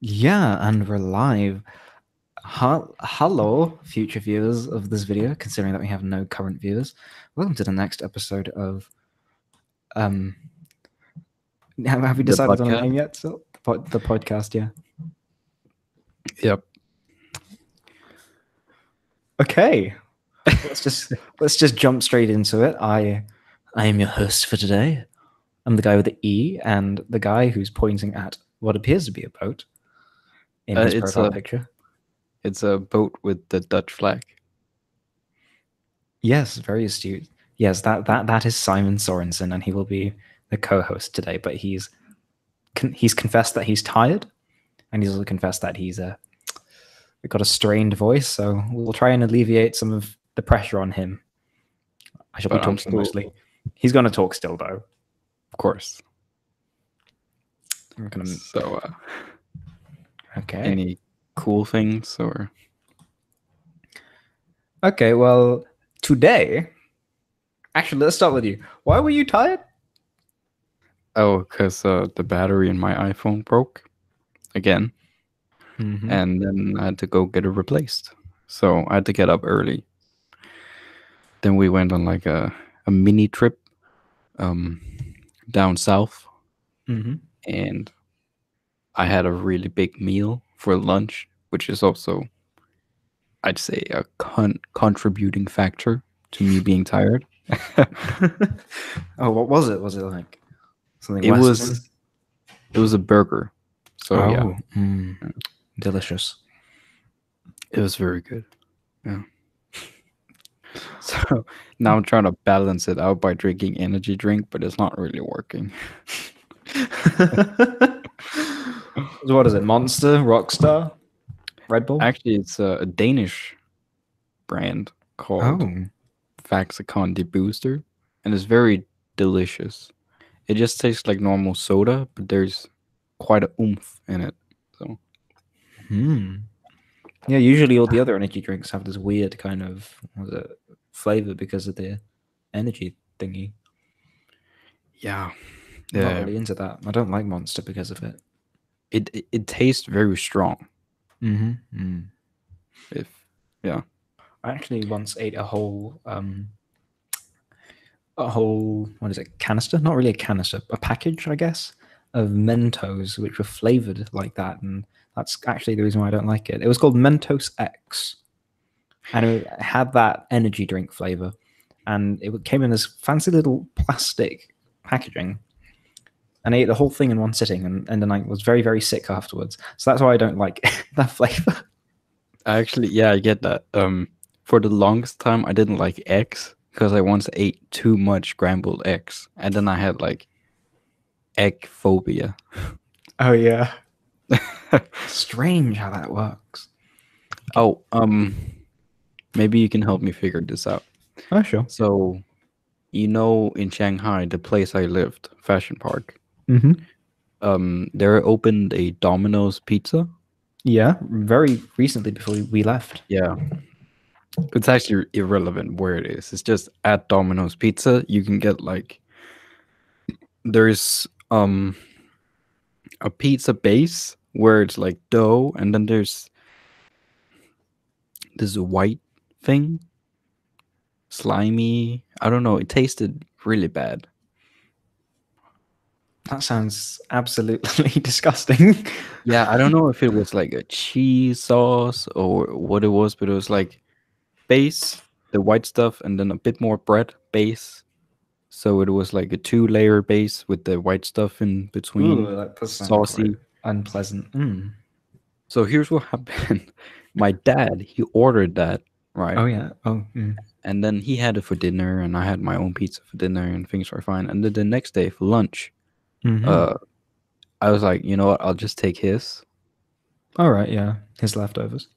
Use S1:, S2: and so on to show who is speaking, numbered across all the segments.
S1: Yeah, and we're live. Hello, future viewers of this video, considering that we have no current viewers. Welcome to the next episode of um have we
S2: The
S1: decided on a
S2: podcast?
S1: name yet? So the podcast, yeah.
S2: Yep.
S1: Okay. let's just jump straight into it. I am your host for today. I'm the guy with the E and the guy who's pointing at what appears to be a boat in his
S2: It's
S1: profile
S2: a
S1: picture.
S2: boat with the Dutch flag.
S1: Yes, very astute. Yes, that is Simon Sorensen, and he will be the co-host today. But he's confessed that he's tired, and he's also confessed that he's got a strained voice. So we'll try and alleviate some of the pressure on him. I shall be talking mostly. He's going to talk still, though.
S2: Of course.
S1: I'm gonna.
S2: So,
S1: Okay.
S2: any cool things or?
S1: Okay, well, today. Actually, let's start with you. Why were you tired?
S2: Oh, because the battery in my iPhone broke again, and then I had to go get it replaced. So I had to get up early. Then we went on like a mini trip, down south, and I had a really big meal for lunch, which is also, I'd say, a contributing factor to me being tired.
S1: Oh, what was it? Was it like something?
S2: It
S1: Western?
S2: was a burger. So yeah,
S1: Delicious.
S2: it was very good. Yeah. So now I'm trying to balance it out by drinking energy drink, but it's not really working.
S1: What is it? Monster, Rockstar, Red Bull?
S2: Actually, it's a Danish brand called Faxicon Booster, and it's very delicious. It just tastes like normal soda, but there's quite a oomph in it. So,
S1: yeah. Usually, all the other energy drinks have this weird kind of flavor because of the energy thingy.
S2: yeah,
S1: I'm not really into that. I don't like Monster because of it.
S2: It tastes very strong.
S1: I actually once ate a whole what is it, canister? Not really a canister, a package, I guess, of Mentos which were flavored like that, and that's actually the reason why I don't like it. It was called Mentos X, and it had that energy drink flavor, and it came in this fancy little plastic packaging. And I ate the whole thing in one sitting, and then I was very, very sick afterwards. So that's why I don't like that flavor.
S2: Actually, yeah, I get that. For the longest time, I didn't like eggs because I once ate too much scrambled eggs, and then I had like egg phobia.
S1: Oh yeah. Strange how that works.
S2: Oh, maybe you can help me figure this out.
S1: Oh sure.
S2: So, in Shanghai, the place I lived, Fashion Park, there opened a Domino's pizza.
S1: Yeah, very recently before we left.
S2: Yeah. It's actually irrelevant where it is. It's just at Domino's Pizza, you can get like there's a pizza base where it's like dough, and then there's this white thing, slimy. I don't know. It tasted really bad.
S1: That sounds absolutely disgusting.
S2: Yeah, I don't know if it was like a cheese sauce or what it was, but it was like base, the white stuff, and then a bit more bread base. So it was like a 2-layer base with the white stuff in between.
S1: Ooh, that does sound
S2: saucy.
S1: quite unpleasant.
S2: So here's what happened. My dad, he ordered that, right?
S1: Oh yeah.
S2: And then he had it for dinner, and I had my own pizza for dinner, and things were fine. And then the next day for lunch, I was like, you know what? I'll just take his.
S1: All right, yeah, his leftovers.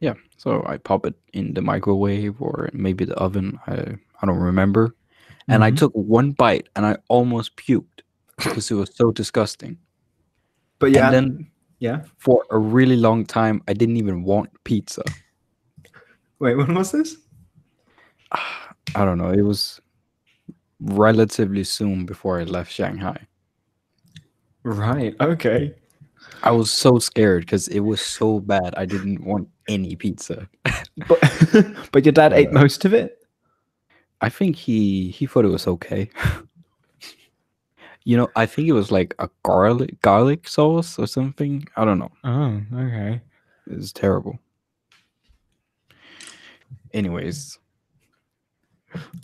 S2: Yeah, so I pop it in the microwave or maybe the oven. I don't remember. And I took one bite, and I almost puked because it was so disgusting.
S1: But yeah,
S2: and then
S1: yeah.
S2: For a really long time, I didn't even want pizza.
S1: Wait, when was this?
S2: I don't know. It was relatively soon before I left Shanghai.
S1: Right. Okay.
S2: I was so scared because it was so bad. I didn't want any pizza.
S1: But but your dad ate
S2: But
S1: most of it.
S2: I think he thought it was okay. I think it was like a garlic sauce or something. I don't know.
S1: Oh, okay.
S2: It was terrible. Anyways,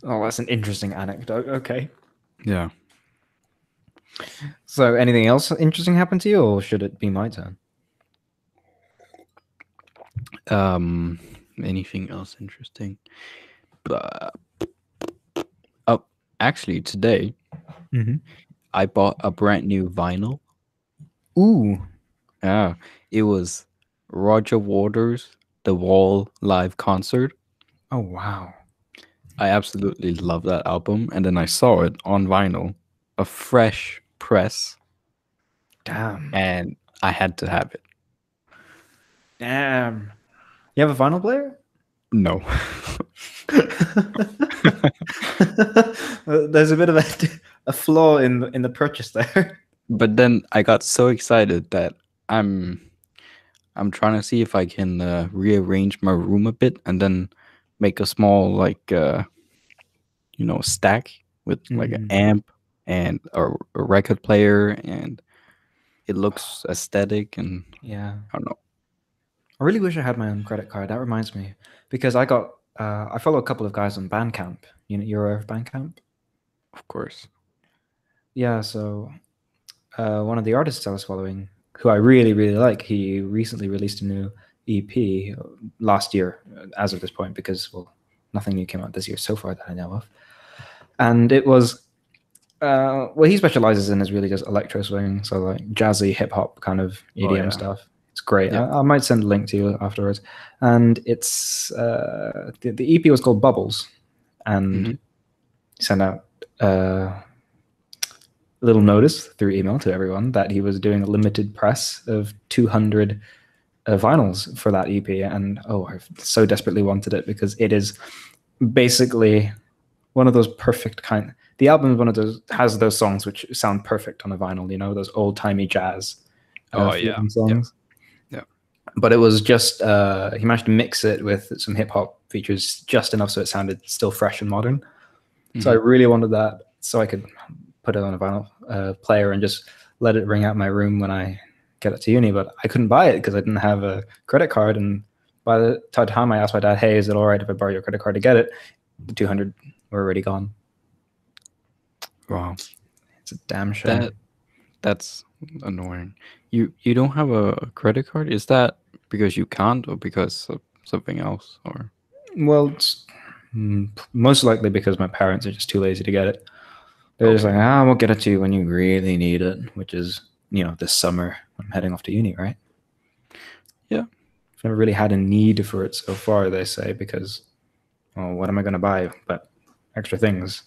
S1: Oh, that's an interesting anecdote. Okay.
S2: yeah.
S1: So, anything else interesting happened to you, or should it be my turn?
S2: Anything else interesting? But oh, actually, today
S1: Mm-hmm.
S2: I bought a brand new vinyl.
S1: Ooh.
S2: Yeah, it was Roger Waters' The Wall live concert.
S1: Oh, wow.
S2: I absolutely love that album, and then I saw it on vinyl, a fresh press,
S1: Damn.
S2: and I had to have it.
S1: Damn. You have a vinyl player?
S2: No.
S1: There's a bit of a flaw in the purchase there.
S2: But then I got so excited that I'm I'm trying to see if I can rearrange my room a bit and then make a small stack with like an
S1: Mm,
S2: amp and a record player, and it looks aesthetic, and
S1: yeah.
S2: I don't know.
S1: I really wish I had my own credit card. That reminds me, because I follow a couple of guys on Bandcamp. You're aware of Bandcamp?
S2: Of course.
S1: Yeah. So one of the artists I was following, who I really really like, he recently released a new EP last year, as of this point, because nothing new came out this year so far that I know of, and it was. What he specializes in is really just electro swing, so like jazzy hip hop kind of
S2: Oh
S1: EDM
S2: yeah.
S1: stuff. It's great.
S2: Yeah.
S1: I might send a link to you afterwards. And it's the EP was called Bubbles, and
S2: Hmm.
S1: sent out a little notice through email to everyone that he was doing a limited press of 200 vinyls for that EP. And I so desperately wanted it because it is basically one of those perfect kind. The album is one of those has those songs which sound perfect on a vinyl. Those old timey jazz
S2: Oh yeah.
S1: feeling
S2: Yeah.
S1: songs.
S2: Yeah.
S1: But it was just he managed to mix it with some hip hop features just enough so it sounded still fresh and modern. So I
S2: Hmm.
S1: really wanted that so I could put it on a vinyl player and just let it ring out my room when I get it to uni. But I couldn't buy it because I didn't have a credit card. And by the time I asked my dad, "Hey, is it all right if I borrow your credit card to get it?" The 200 were already gone.
S2: Wow.
S1: It's a damn shame.
S2: That's annoying. You don't have a credit card? Is that because you can't, or because of something else, or?
S1: Well, it's most likely because my parents are just too lazy to get it. They're just like,
S2: Okay.
S1: we'll get it to you when you really need it, which is, this summer when I'm heading off to uni, right?
S2: Yeah.
S1: I've never really had a need for it so far, they say, because, what am I going to buy but extra things?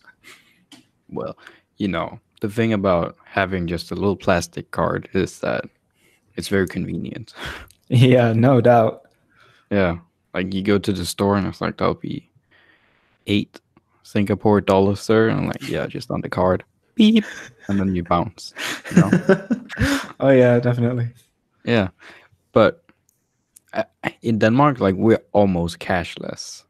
S2: Well, the thing about having just a little plastic card is that it's very convenient.
S1: Yeah, no doubt.
S2: Yeah. Like you go to the store and it's like, that'll be 8 Singapore dollars, sir. And I'm like, yeah, just on the card. Beep. And then you bounce, you know?
S1: Oh, yeah, definitely.
S2: Yeah. But in Denmark, like we're almost cashless.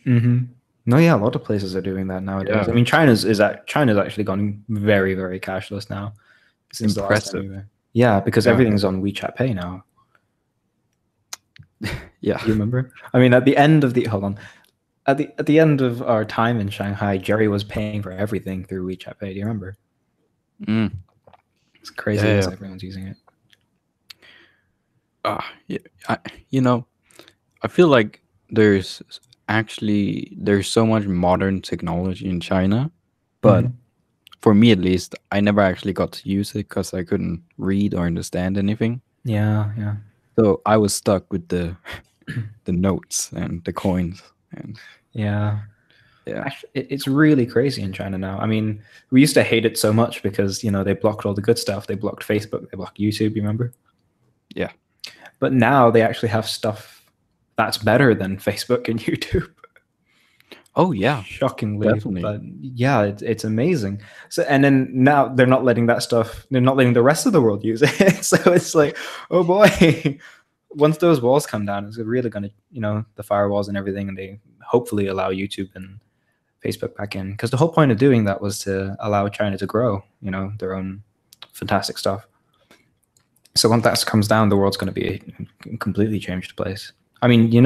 S1: Mm-hmm. No, yeah, a lot of places are doing that nowadays.
S2: Yeah.
S1: I mean, China's actually gone very, very cashless now since the last time
S2: Impressive.
S1: we were. Yeah, because
S2: Yeah.
S1: everything's on WeChat Pay now.
S2: Yeah.
S1: Do you remember? I mean, at the end of the hold on, at the end of our time in Shanghai, Jerry was paying for everything through WeChat Pay. Do you remember?
S2: Mm.
S1: It's crazy
S2: Yeah.
S1: as
S2: Yeah.
S1: everyone's using it.
S2: Yeah. I feel like there's so much modern technology in China, but
S1: Mm-hmm.
S2: for me at least, I never actually got to use it because I couldn't read or understand anything.
S1: Yeah, yeah,
S2: So I was stuck with the the notes and the coins, and
S1: yeah.
S2: yeah,
S1: Actually, it's really crazy in China now. I mean, we used to hate it so much because they blocked all the good stuff. They blocked Facebook. They blocked YouTube. You remember?
S2: yeah,
S1: But now they actually have stuff that's better than Facebook and YouTube.
S2: Oh yeah,
S1: shockingly.
S2: definitely.
S1: But yeah, it's amazing. So and then now they're not letting that stuff. They're not letting the rest of the world use it. So it's like, oh boy. Once those walls come down, it's really going to, the firewalls and everything, and they hopefully allow YouTube and Facebook back in. Because the whole point of doing that was to allow China to grow, their own fantastic stuff. So once that comes down, the world's going to be a completely changed place. I mean, in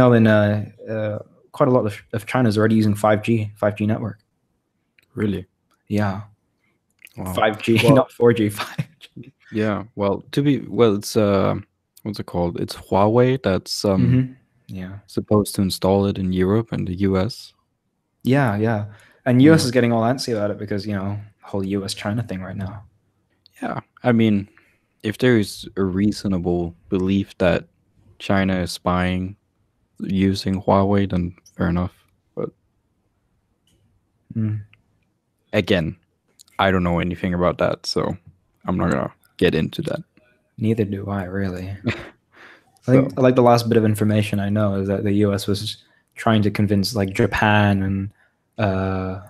S1: quite a lot of China's already using 5G network.
S2: Really?
S1: Yeah.
S2: Wow.
S1: 5G,
S2: Well,
S1: not 4G, 5G.
S2: yeah. Well, it's what's it called? It's Huawei that's
S1: Yeah.
S2: supposed to install it in Europe and the US.
S1: Yeah. And US
S2: Yeah.
S1: is getting all antsy about it because, whole US China thing right now.
S2: Yeah. I mean, if there is a reasonable belief that China is spying using Huawei, then fair enough. But again, I don't know anything about that, so I'm not gonna get into that.
S1: Neither do I, really. I
S2: So
S1: think like the last bit of information I know is that the US was trying to convince like Japan and uh,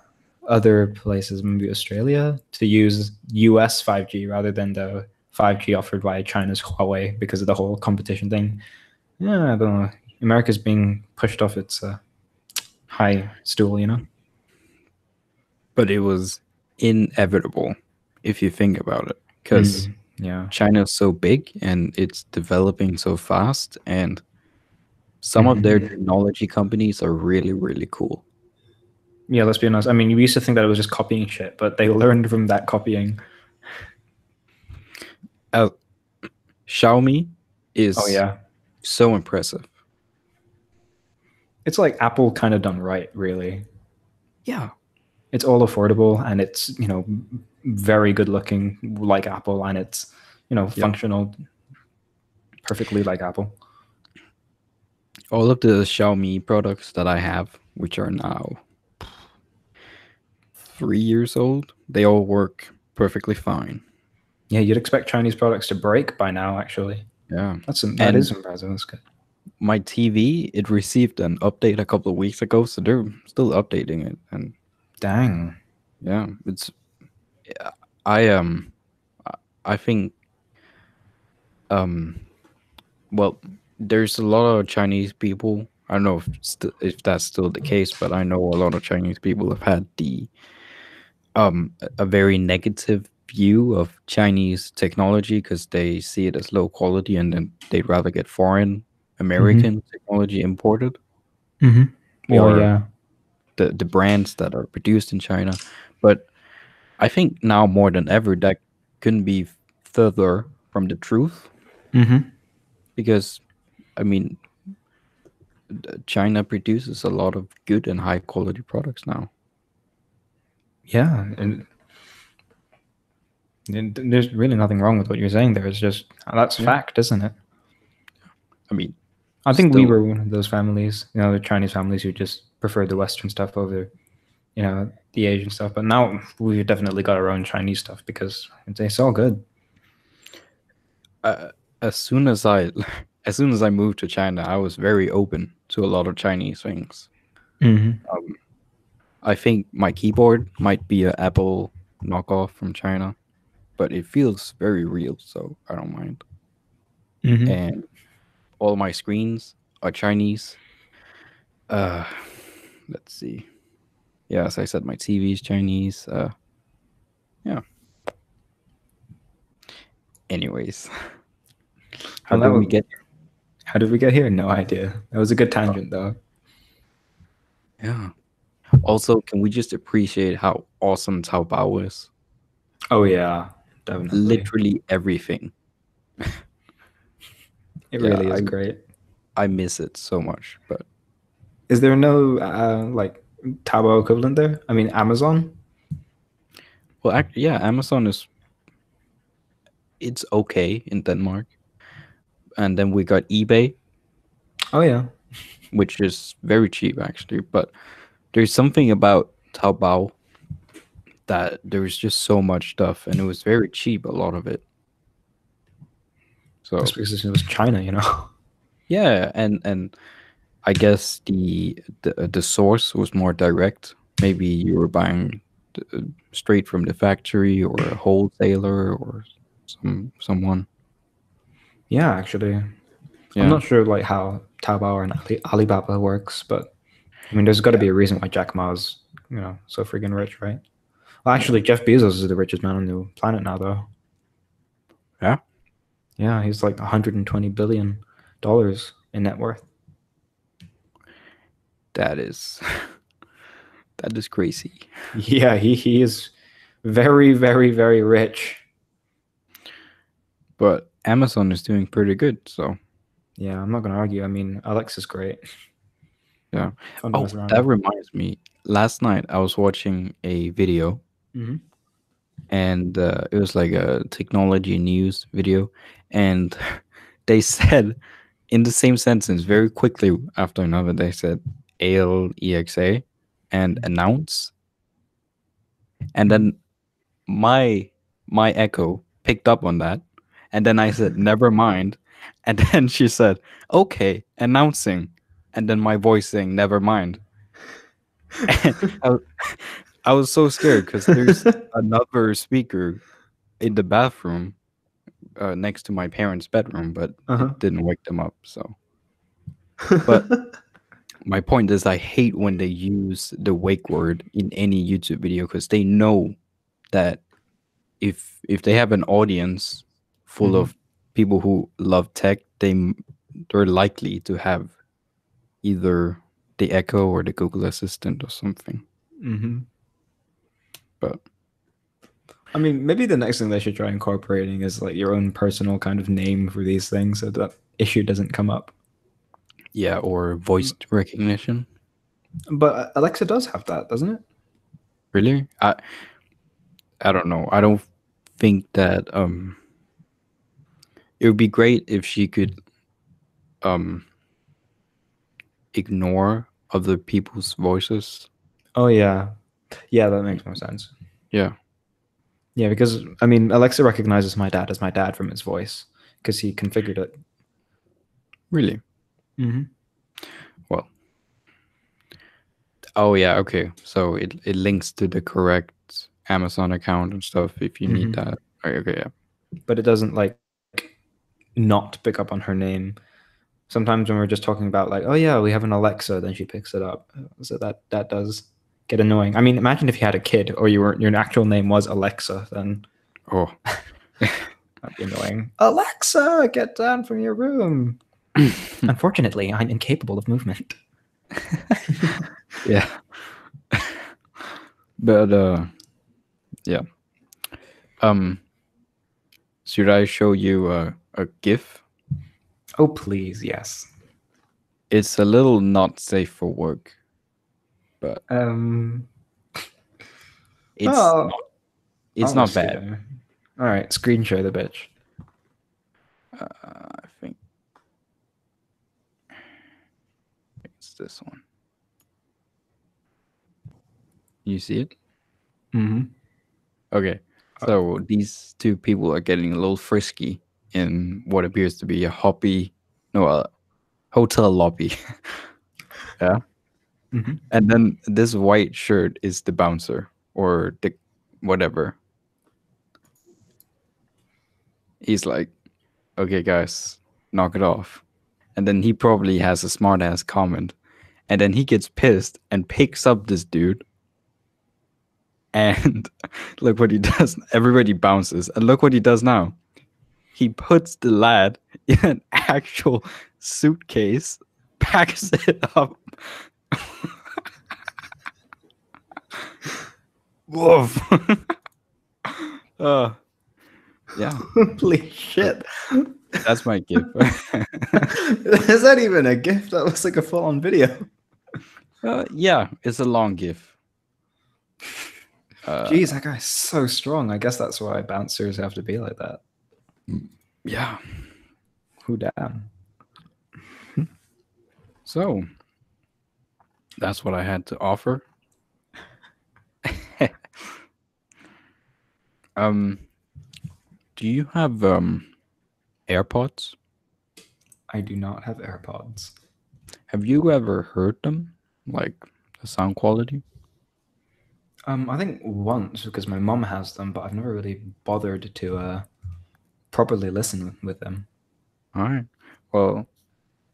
S1: other places, maybe Australia, to use US 5G rather than the 5G offered by China's Huawei because of the whole competition thing. Yeah, I don't know. America's being pushed off its high stool.
S2: but it was inevitable if you think about it, because
S1: Yeah.
S2: China is so big and it's developing so fast, and some of their technology companies are really, really cool.
S1: Yeah, let's be honest. I mean, we used to think that it was just copying shit, but they learned from that copying.
S2: Uh, Xiaomi
S1: Oh
S2: is
S1: yeah.
S2: so impressive.
S1: It's like Apple kind of done right, really.
S2: Yeah.
S1: It's all affordable and it's, very good looking like Apple, and it's, functional perfectly like Apple.
S2: All of the Xiaomi products that I have, which are now 3 years old, they all work perfectly fine.
S1: Yeah, you'd expect Chinese products to break by now, actually.
S2: Yeah.
S1: That
S2: And
S1: is impressive. That's good.
S2: my TV, it received an update a couple of weeks ago, so they're still updating it. And
S1: Dang.
S2: yeah, it's I I think um well, there's a lot of Chinese people. I don't know if that's still the case, but I know a lot of Chinese people have had a very negative view of Chinese technology because they see it as low quality, and then they'd rather get foreign American technology imported,
S1: Well,
S2: or
S1: yeah.
S2: the brands that are produced in China. But I think now more than ever that couldn't be further from the truth, because I mean China produces a lot of good and high quality products now.
S1: Yeah. And there's really nothing wrong with what you're saying there. It's just, that's
S2: Yeah.
S1: fact, isn't it?
S2: I mean,
S1: I think we
S2: still,
S1: were one of those families, the Chinese families who just preferred the Western stuff over, the Asian stuff. But now we've definitely got our own Chinese stuff because it's all good.
S2: as soon as I as soon as I moved to China, I was very open to a lot of Chinese things. I think my keyboard might be an Apple knockoff from China, but it feels very real, so I don't mind. And all my screens are Chinese. Uh, let's see. Yeah, as I said, my TV is Chinese. Yeah. Anyways, how
S1: Well,
S2: did we get
S1: how did we get here? No idea. That was a good tangent, though.
S2: here? Yeah. Also, can we just appreciate how awesome Taobao is?
S1: Oh yeah, definitely.
S2: Literally everything.
S1: It
S2: Yeah,
S1: really is great.
S2: I miss it so much. But
S1: Is there no like Taobao equivalent there? I mean, Amazon.
S2: well, yeah, Amazon is it's okay in Denmark, and then we got eBay,
S1: Oh yeah.
S2: which is very cheap actually. But there's something about Taobao that there's just so much stuff, and it was very cheap, a lot of it. So
S1: That's because it was China.
S2: yeah, and I guess the source was more direct. Maybe you were buying straight from the factory or a wholesaler or someone.
S1: Yeah, actually, I'm
S2: Yeah,
S1: not sure like how Taobao and Alibaba works, but I mean, there's got to
S2: yeah,
S1: be a reason why Jack Ma's, so freaking rich, right? Well, actually, Jeff Bezos is the richest man on the planet now, though.
S2: yeah.
S1: Yeah, he's like 120 billion dollars in net worth.
S2: That is that is crazy.
S1: Yeah, he is very, very, very rich.
S2: But Amazon is doing pretty good, so
S1: Yeah, I'm not gonna argue. I mean, Alexa's great.
S2: yeah.
S1: Fun to
S2: Oh,
S1: mess around
S2: that
S1: with.
S2: reminds me. Last night I was watching a video,
S1: Mm-hmm.
S2: and it was like a technology news video, and they said in the same sentence very quickly after another, they said ALEXA and announce, and
S1: Mm-hmm.
S2: then my my echo picked up on that, and then I said never mind, and then she said okay announcing, and then my voice saying never mind. I, was- I was so scared because there's another speaker in the bathroom next to my parents' bedroom, but it
S1: Uh-huh.
S2: didn't wake them up. So, but my point is, I hate when they use the wake word in any YouTube video because they know that if they have an audience full
S1: Mm-hmm.
S2: of people who love tech, they're likely to have either the Echo or the Google Assistant or something.
S1: Mm-hmm.
S2: But
S1: I mean, maybe the next thing they should try incorporating is like your own personal kind of name for these things so that issue doesn't come up.
S2: yeah, or voice recognition.
S1: But Alexa does have that, doesn't it?
S2: Really? I don't know. I don't think that it would be great if she could um ignore other people's voices.
S1: Oh yeah. Yeah, that makes more sense.
S2: Yeah,
S1: Yeah, because I mean, Alexa recognizes my dad as my dad from his voice because he configured it.
S2: really.
S1: Mm-hmm.
S2: Well, oh yeah, okay. So it links to the correct Amazon account and stuff if you need
S1: Mm-hmm.
S2: that. Okay, yeah.
S1: But it doesn't like not pick up on her name. Sometimes when we're just talking about like, oh yeah, we have an Alexa, then she picks it up. So that does get annoying. I mean, imagine if you had a kid or your actual name was Alexa, then
S2: Oh.
S1: that'd be annoying. Alexa, get down from your room. Unfortunately, I'm incapable of movement.
S2: Yeah. But yeah. Um should I show you a GIF?
S1: Oh please, yes.
S2: It's a little not safe for work, but
S1: Um.
S2: it's
S1: Oh,
S2: not it's
S1: I'll
S2: not
S1: just see
S2: bad.
S1: it. All right, screen share the bitch.
S2: I think it's this one. You see it?
S1: Mm-hmm.
S2: Okay. So these two people are getting a little frisky in what appears to be a hotel lobby. Yeah.
S1: Mm-hmm.
S2: And then this white shirt is the bouncer or the whatever. He's like, okay, guys, knock it off. And then he probably has a smart ass comment. And then he gets pissed and picks up this dude. And look what he does. Everybody bounces. And look what he does now. He puts the lad in an actual suitcase, packs it up. Woof. uh, yeah,
S1: Holy shit.
S2: that's my gift.
S1: Is that even a gift? That looks like a full-on video.
S2: Yeah, it's a long gif.
S1: Jeez, that guy's so strong. I guess that's why bouncers have to be like that.
S2: Yeah.
S1: Who down?
S2: So that's what I had to offer. um, do you have AirPods?
S1: I do not have AirPods.
S2: Have you ever heard them? Like the sound quality?
S1: I think once because my mom has them, but I've never really bothered to properly listen with them.
S2: All right. Well,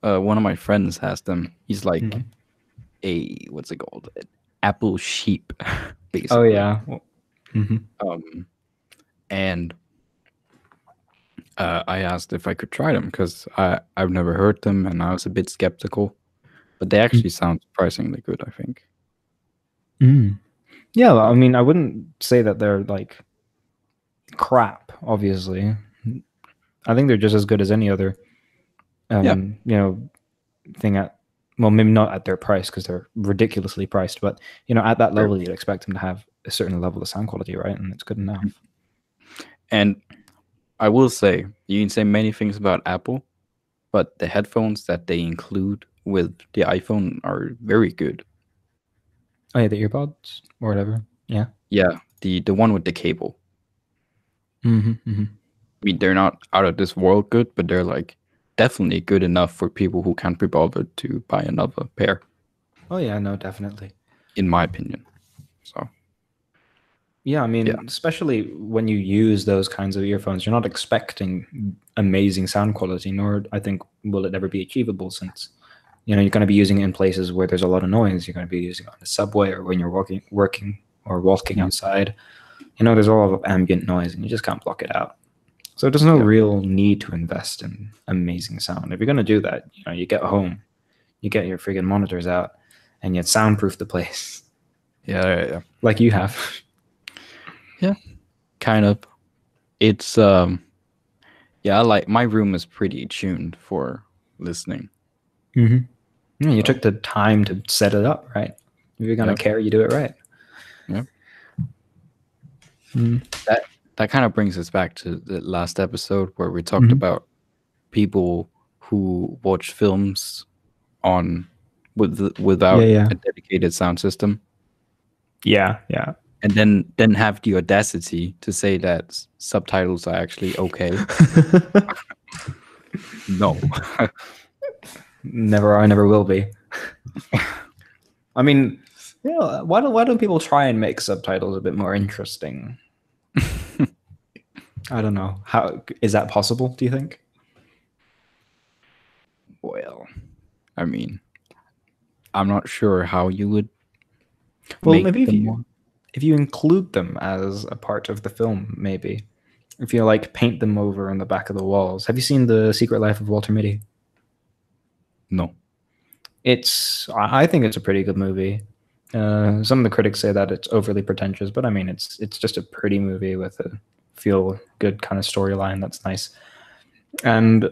S2: one of my friends has them. He's like
S1: Mhm.
S2: a what's it called? An Apple sheep,
S1: Oh
S2: basically.
S1: yeah. Well,
S2: Um, and I asked if I could try them because I've never heard them and I was a bit skeptical, but they actually sound surprisingly good. I think.
S1: Mm. Yeah, well, I
S2: Yeah.
S1: mean, I wouldn't say that they're like crap. Obviously, I think they're just as good as any other,
S2: Yeah.
S1: you know, thing at. Well, maybe not at their price because they're ridiculously priced, but at that
S2: Sure.
S1: level, you'd expect them to have a certain level of sound quality, right? And it's good enough.
S2: And I will say you can say many things about Apple, but the headphones that they include with the iPhone are very good.
S1: Oh yeah, the earbuds or whatever. Yeah.
S2: Yeah, the one with the cable.
S1: Mm-hmm.
S2: I mean, they're not out of this world good, but they're like definitely good enough for people who can't be bothered to buy another pair,
S1: Oh yeah, no, definitely.
S2: in my opinion. So
S1: Yeah, I
S2: yeah,
S1: mean, especially when you use those kinds of earphones, you're not expecting amazing sound quality, nor I think will it ever be achievable since you're going to be using it in places where there's a lot of noise. You're going to be using it on the subway or when you're working or walking
S2: yeah,
S1: outside. There's a lot of ambient noise and you just can't block it out. So there's no
S2: yeah,
S1: real need to invest in amazing sound. If you're going to do that, you get home, you get your friggin' monitors out, and you soundproof the place
S2: yeah.
S1: like you have.
S2: Yeah, kind of. It's yeah, I like my room is pretty tuned for listening.
S1: Mm-hmm. Yeah, you
S2: So
S1: took the time to set it up, right? If you're gonna
S2: yeah,
S1: care, you do it right.
S2: yeah.
S1: Mm-hmm.
S2: That kind of brings us back to the last episode where we talked
S1: Mm-hmm.
S2: about people who watch films on
S1: Yeah,
S2: without
S1: yeah,
S2: a dedicated sound system,
S1: yeah, yeah.
S2: and then have the audacity to say that subtitles are actually okay. No.
S1: Never are, never will be. I mean, why don't people try and make subtitles a bit more interesting? I don't know. How is that possible, do you think?
S2: Well, I mean, I'm not sure how you would
S1: Well,
S2: make
S1: maybe if
S2: them
S1: you
S2: more.
S1: if you include them as a part of the film, maybe. If you like paint them over on the back of the walls. Have you seen The Secret Life of Walter Mitty?
S2: No.
S1: I think it's a pretty good movie. Some of the critics say that it's overly pretentious, but I mean, it's just a pretty movie with a feel good kind of storyline that's nice. And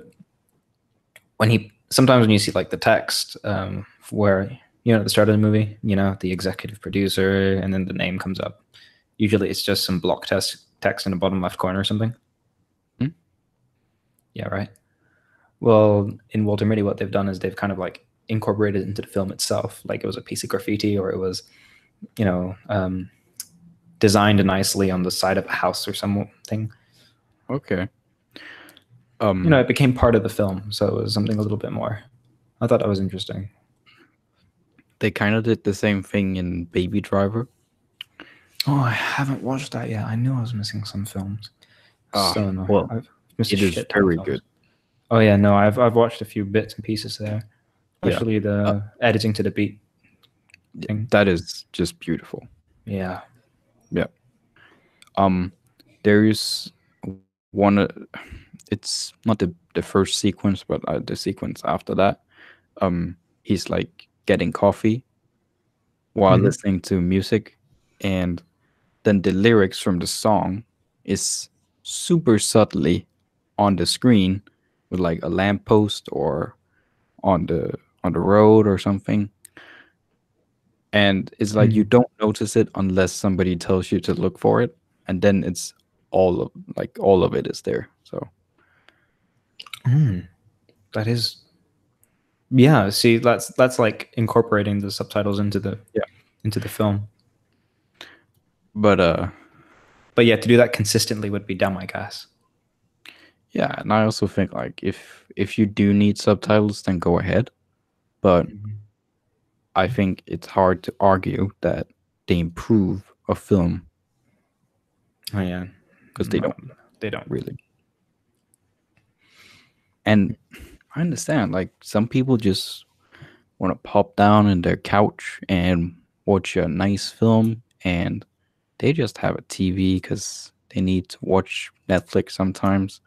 S1: sometimes when you see like the text, where at the start of the movie, the executive producer, and then the name comes up. Usually, it's just some block text in the bottom left corner or something.
S2: Hmm?
S1: Yeah, right. Well, in Walter Mitty, what they've done is they've kind of like incorporated it into the film itself, like it was a piece of graffiti or it was, you know, um, designed nicely on the side of a house or something.
S2: Okay.
S1: It became part of the film, so it was something a little bit more. I thought that was interesting.
S2: They kind of did the same thing in Baby Driver.
S1: Oh, I haven't watched that yet. I knew I was missing some films.
S2: Ah,
S1: So annoying.
S2: well,
S1: I've missed a
S2: it is
S1: shit ton of
S2: very
S1: films.
S2: good.
S1: Oh yeah, no, I've watched a few bits and pieces there,
S2: Yeah.
S1: especially the editing to the beat
S2: Yeah,
S1: thing.
S2: that is just beautiful.
S1: Yeah.
S2: Yeah. Um, there's one. It's not the first sequence, but the sequence after that. He's like getting coffee while
S1: Mm-hmm.
S2: listening to music, and then the lyrics from the song is super subtly on the screen with like a lamppost or on the road or something, and it's like you
S1: Mm.
S2: don't notice it unless somebody tells you to look for it, and then it's all of it is there. So
S1: Mm. That is, yeah. See, that's like incorporating the subtitles
S2: yeah,
S1: into the film.
S2: but
S1: But yeah, to do that consistently would be dumb, I guess.
S2: yeah, and I also think like if you do need subtitles, then go ahead. but I think it's hard to argue that they improve a film
S1: Oh yeah,
S2: because they
S1: no,
S2: don't
S1: they don't.
S2: really. And I understand, like some people just want to pop down in their couch and watch a nice film, and they just have a TV because they need to watch Netflix sometimes.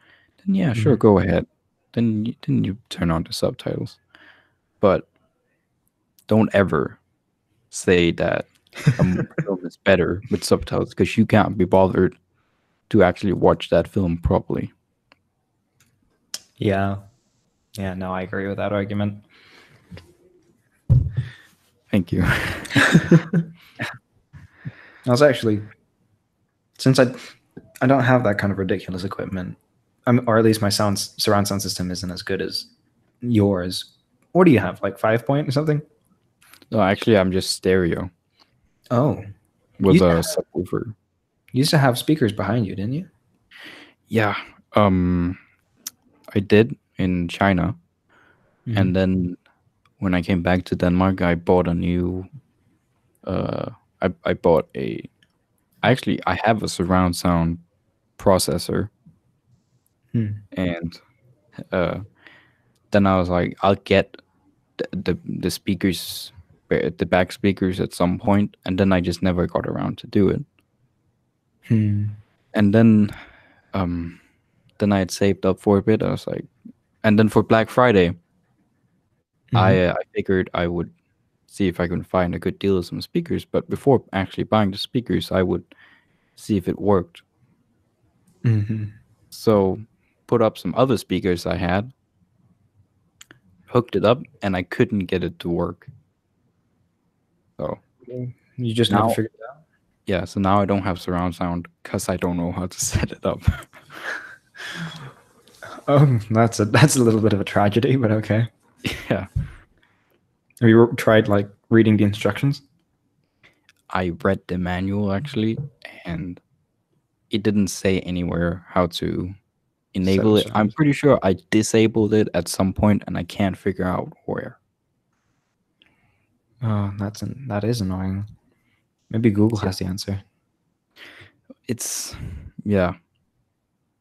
S2: Then yeah, sure,
S1: Mhm.
S2: go ahead. Then you turn on the subtitles, but don't ever say that a film is better with subtitles because you can't be bothered to actually watch that film properly.
S1: Yeah, yeah. No, I agree with that argument.
S2: Thank you.
S1: I was actually, since I don't have that kind of ridiculous equipment, or at least my surround sound system isn't as good as yours. What do you have? Like 5 point or something?
S2: No, actually, I'm just stereo
S1: Oh, you
S2: with
S1: used to
S2: a
S1: have,
S2: subwoofer.
S1: you used to have speakers behind you, didn't you?
S2: Yeah, um, I did in China, and
S1: Mm-hmm.
S2: then when I came back to Denmark, I bought a new. I bought a. Actually, I have a surround sound processor,
S1: Hmm.
S2: and uh, then I was like, I'll get the speakers, the back speakers at some point, and then I just never got around to do it.
S1: Hmm.
S2: And um, then I had saved up for a bit. I was like, and then for Black Friday,
S1: Mm-hmm.
S2: I figured I would see if I can find a good deal of some speakers. But before actually buying the speakers, I would see if it worked.
S1: Mm-hmm.
S2: So put up some other speakers I had, hooked it up, and I couldn't get it to work. So
S1: You just never
S2: now,
S1: figured it out.
S2: yeah, so now I don't have surround sound because I don't know how to set it up.
S1: Oh, that's a little bit of a tragedy, but okay.
S2: Yeah,
S1: Have you tried like reading the instructions?
S2: I read the manual actually, and it didn't say anywhere how to
S1: Set
S2: enable
S1: up
S2: it. I'm
S1: surround.
S2: pretty sure I disabled it at some point, and I can't figure out where.
S1: Oh, that is annoying. Maybe Google
S2: Yeah,
S1: has the answer.
S2: it's yeah.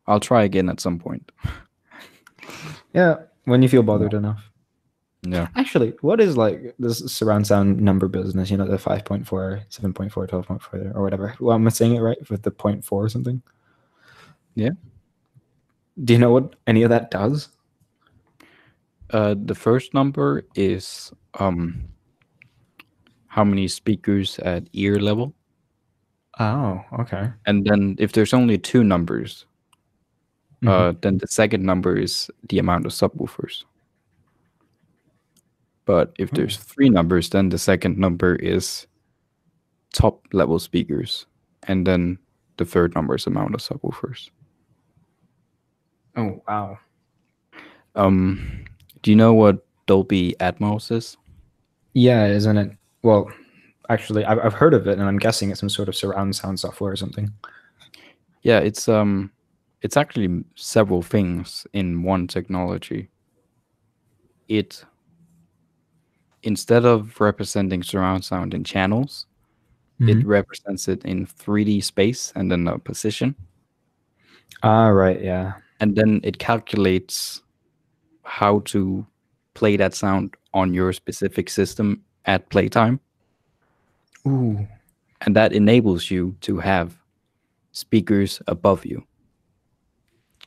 S2: I'll try again at some point.
S1: Yeah, when you feel
S2: Yeah,
S1: bothered enough.
S2: yeah,
S1: Actually, what is like this surround sound number business? You know, the 5.4, 7.4, 12.4, or whatever. Well, am I saying it right with the 0.4 or something?
S2: yeah.
S1: Do you know what any of that does?
S2: The first number is how many speakers at ear level,
S1: Oh, okay.
S2: and then if there's only two numbers,
S1: Mm-hmm.
S2: then the second number is the amount of subwoofers. But if
S1: Oh.
S2: there's three numbers, then the second number is top level speakers, and then the third number is amount of subwoofers.
S1: Oh, wow.
S2: Do you know what Dolby Atmos is?
S1: Yeah, isn't it? Well, actually, I've heard of it, and I'm guessing it's some sort of surround sound software or something.
S2: Yeah, it's actually several things in one technology. It instead of representing surround sound in channels, it
S1: Mm-hmm.
S2: represents it in 3D space and then a position,
S1: Ah, right. Yeah.
S2: and then it calculates how to play that sound on your specific system at playtime,
S1: Ooh,
S2: and that enables you to have speakers above you.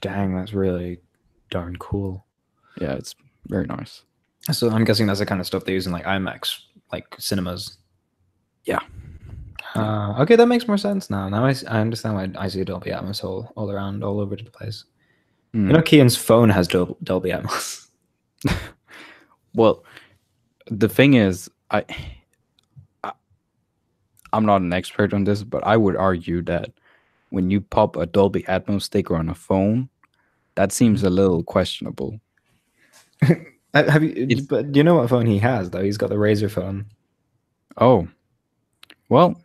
S1: dang, that's really darn cool.
S2: Yeah, it's very nice.
S1: So I'm guessing that's the kind of stuff they use in like IMAX, like cinemas.
S2: Yeah, yeah.
S1: Okay, that makes more sense now. Now I understand why I see Dolby Atmos all around, all over the place. You know,
S2: Mm.
S1: Kian's phone has Dolby Atmos.
S2: Well, the thing is, I'm not an expert on this, but I would argue that when you pop a Dolby Atmos sticker on a phone, that seems a little questionable.
S1: Have you?
S2: It's
S1: But do you know what phone he has though? He's got the Razer phone.
S2: oh well,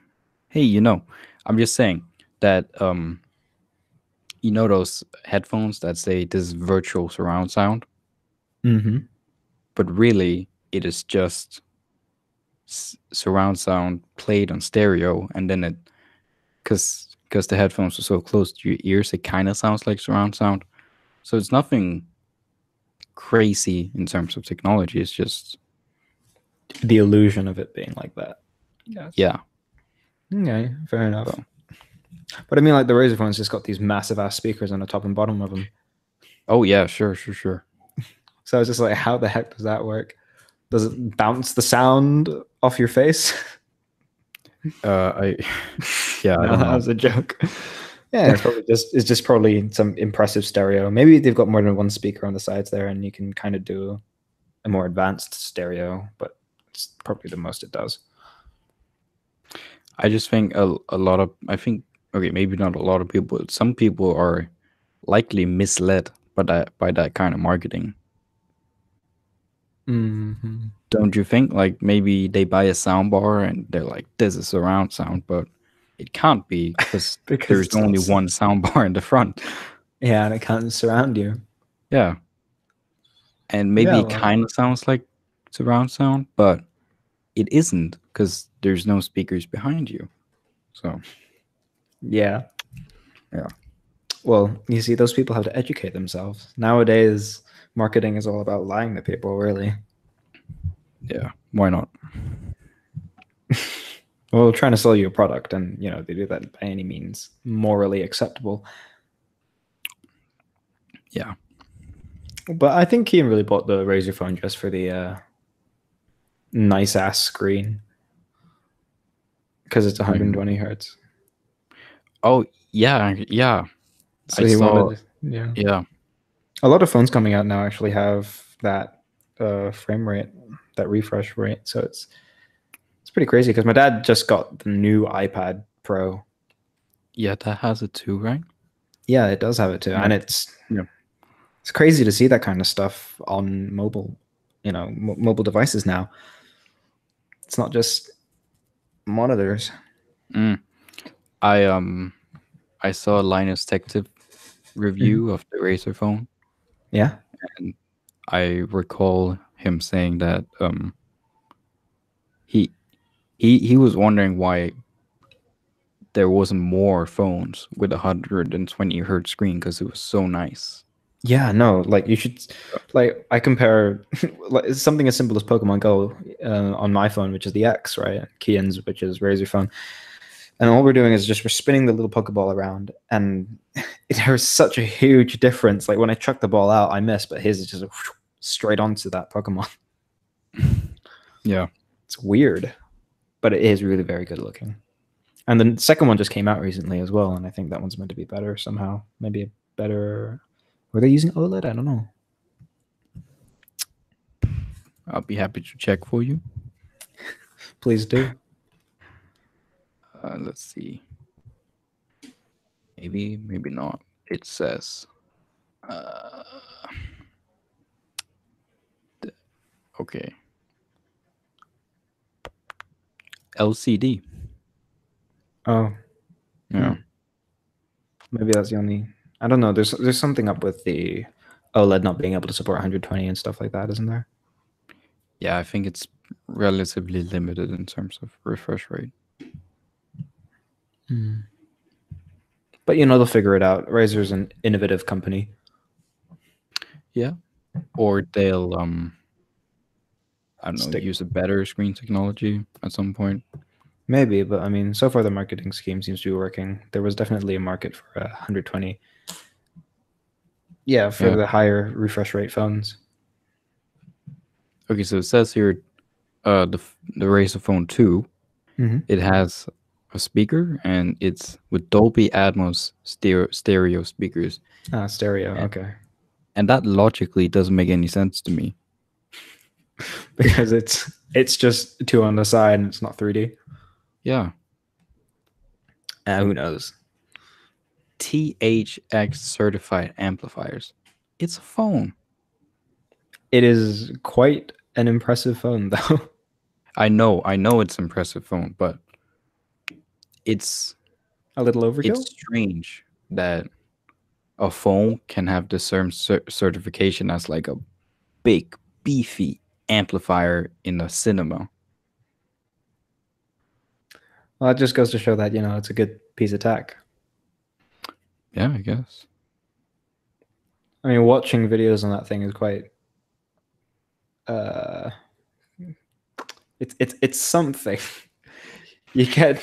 S2: hey, I'm just saying that those headphones that say this is virtual surround sound,
S1: Mm-hmm.
S2: but really it is just surround sound played on stereo, and then it, because the headphones are so close to your ears, it kind of sounds like surround sound. So it's nothing crazy in terms of technology. It's just,
S1: The illusion of it being like that. Yes.
S2: yeah.
S1: Okay, fair enough.
S2: So,
S1: But I mean, like the Razer phone's just got these massive ass speakers on the top and bottom of them.
S2: oh yeah, sure.
S1: So I was just like, how the heck does that work? Does it bounce the sound off your face?
S2: I yeah, I
S1: No,
S2: don't
S1: that
S2: know.
S1: was a joke. Yeah, it's just probably some impressive stereo. Maybe they've got more than one speaker on the sides there, and you can kind of do a more advanced stereo, but it's probably the most it does.
S2: I just think a lot of, I think, okay, maybe not a lot of people, but some people are likely misled by that kind of marketing.
S1: Mm-hmm.
S2: Don't you think? Like maybe they buy a sound bar and they're like, "This is surround sound," but it can't be because
S1: Because
S2: there's
S1: it's not.
S2: only one sound bar in the front.
S1: Yeah, and it can't surround you.
S2: Yeah, and maybe
S1: Yeah,
S2: it
S1: well,
S2: kind of sounds like surround sound, but it isn't because there's no speakers behind you. So
S1: yeah.
S2: yeah,
S1: Well, you see, those people have to educate themselves. Nowadays, marketing is all about lying to people, really.
S2: yeah. Why not?
S1: Well, trying to sell you a product, and they do that by any means morally acceptable.
S2: Yeah.
S1: But I think Kian really bought the Razer phone just for the nice ass screen because it's
S2: Um,
S1: 120 hertz.
S2: oh yeah. I
S1: So he
S2: saw.
S1: wanted, yeah.
S2: Yeah,
S1: A lot of phones coming out now actually have that frame rate, that refresh rate. So it's pretty crazy because my dad just got the new iPad Pro.
S2: yeah. That has it too, right?
S1: Yeah, it does have it too,
S2: Yeah,
S1: and
S2: yeah.
S1: it's crazy to see that kind of stuff on mobile, mobile devices now. It's not just monitors.
S2: Mm. I saw a Linus Tech Tip
S1: Mhm.
S2: review of the Razer phone,
S1: Yeah,
S2: and I recall him saying that he he was wondering why there wasn't more phones with 120 hertz screen because it was so nice.
S1: yeah, no, like you should, like I compare like something as simple as Pokemon Go on my phone, which is the X, right? Kian's, which is Razer phone, and all we're doing is just we're spinning the little Pokeball around, and there's such a huge difference. Like when I chuck the ball out, I miss, but his is just straight onto that Pokemon.
S2: Yeah,
S1: It's weird, but it is really very good looking. And the second one just came out recently as well, and I think that one's meant to be better somehow. Maybe a better. Were they using OLED? I don't know.
S2: I'll be happy to check for you.
S1: Please do.
S2: Let's see. Maybe not. It says uh, okay. LCD.
S1: Oh,
S2: Yeah.
S1: hmm. Maybe that's the only. I don't know. There's something up with the OLED not being able to support 120 and stuff like that, isn't there?
S2: Yeah, I think it's relatively limited in terms of refresh rate.
S1: Hmm. But they'll figure it out. Razer's an innovative company.
S2: Yeah. Or they'll I don't know,
S1: Stick
S2: use a better screen technology at some point.
S1: maybe, but I mean, so far the marketing scheme seems to be working. There was definitely a market for 120. Yeah, for
S2: Yeah.
S1: the higher refresh rate phones.
S2: Okay, so it says here the Razer Phone 2,
S1: Mm-hmm.
S2: it has a speaker and it's with Dolby Atmos stereo speakers.
S1: Ah, stereo.
S2: And,
S1: Okay.
S2: and that logically doesn't make any sense to me.
S1: Because it's just two on the side and it's not 3D.
S2: Yeah.
S1: Who knows?
S2: THX certified amplifiers. It's a phone.
S1: It is quite an impressive phone, though.
S2: I know it's impressive phone, but it's
S1: A little
S2: it's
S1: overkill.
S2: strange that a phone can have the certification as like a big beefy. amplifier in a cinema.
S1: Well, that just goes to show that, it's a good piece of tech.
S2: Yeah, I guess.
S1: I mean, watching videos on that thing is quite it's something. You get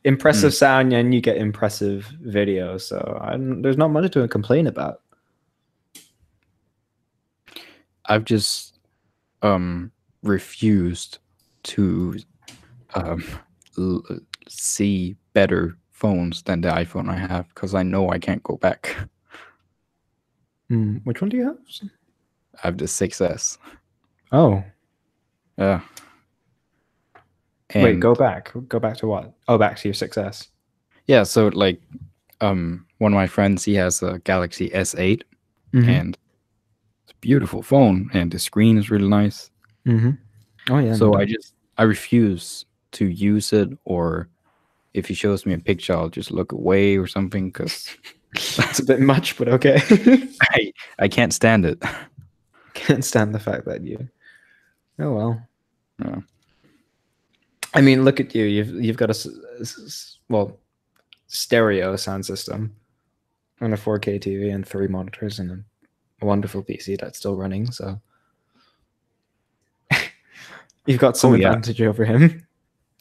S1: impressive sound and you get impressive video, so there's not much to complain about.
S2: I've just refused to see better phones than the iPhone I have because I know I can't go back.
S1: Which one do you have?
S2: I have the 6S.
S1: Oh.
S2: Yeah.
S1: And wait, go back. Go back to what? Oh, back to your 6S.
S2: Yeah, so like one of my friends, he has a Galaxy S8 and it's a beautiful phone and the screen is really nice.
S1: Oh yeah.
S2: So I refuse to use it, or if he shows me a picture, I'll just look away or something because
S1: that's a bit much, but okay.
S2: I can't stand it.
S1: Can't stand the fact that you. Oh well.
S2: Yeah.
S1: I mean, look at you. You've got a stereo sound system and a 4K TV and 3 monitors and a wonderful PC that's still running. So you've got some advantage over him.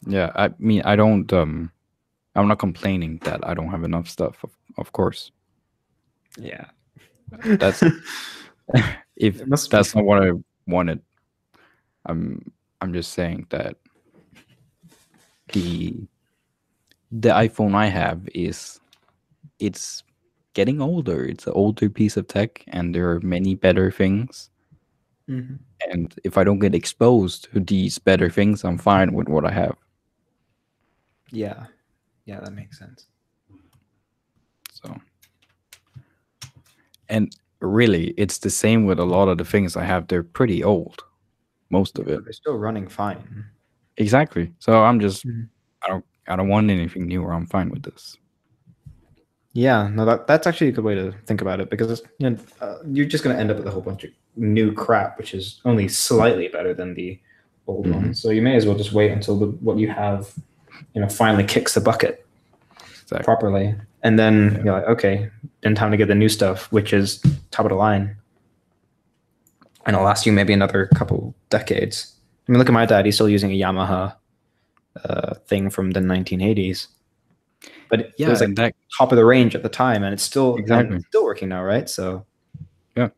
S2: Yeah, I mean, I don't. I'm not complaining that I don't have enough stuff. Of course.
S1: Yeah.
S2: That's if that's not what I wanted. I'm just saying that the iPhone I have it's getting older. It's an older piece of tech, and there are many better things. And if I don't get exposed to these better things, I'm fine with what I have.
S1: Yeah, that makes sense.
S2: So, and really, it's the same with a lot of the things I have. They're pretty old, most of it.
S1: They're still running fine.
S2: Exactly. So I'm just, I don't want anything newer. I'm fine with this.
S1: Yeah, no, that's actually a good way to think about it, because you're just going to end up with a whole bunch of new crap, which is only slightly better than the old one. So you may as well just wait until what you have, finally kicks the bucket properly, and then you're like, okay, then time to get the new stuff, which is top of the line, and it'll last you maybe another couple decades. I mean, look at my dad; he's still using a Yamaha thing from the 1980s. But it was like top of the range at the time, and it's still still working now, right? So
S2: yeah,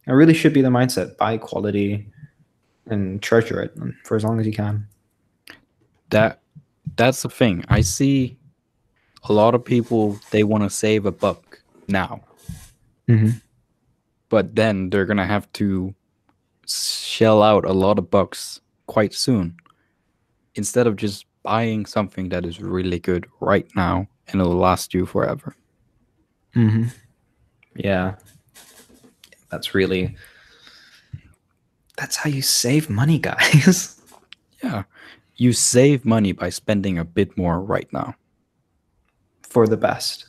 S1: it really should be the mindset: buy quality and treasure it for as long as you can.
S2: That's the thing. I see a lot of people, they want to save a buck now, but then they're gonna have to shell out a lot of bucks quite soon, instead of just buying something that is really good right now and it'll last you forever.
S1: Yeah, that's how you save money, guys.
S2: Yeah, you save money by spending a bit more right now
S1: for the best,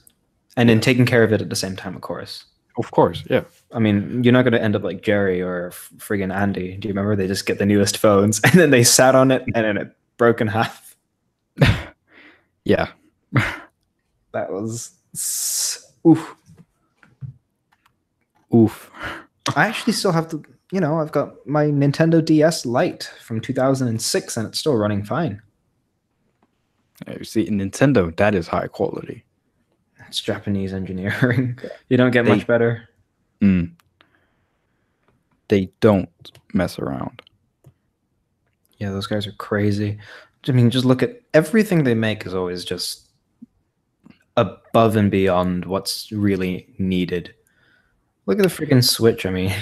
S1: and then taking care of it at the same time, of course.
S2: Of course, yeah.
S1: I mean, you're not going to end up like Jerry or friggin' Andy. Do you remember? They just get the newest phones and then they sat on it and then it broke in half.
S2: Yeah.
S1: That was oof. I actually still have the, I've got my Nintendo DS Lite from 2006 and it's still running fine.
S2: You see, Nintendo, that is high quality.
S1: It's Japanese engineering. You don't get much better.
S2: They don't mess around.
S1: Yeah, those guys are crazy. I mean, just look at everything they make is always just above and beyond what's really needed. Look at the freaking Switch. I mean,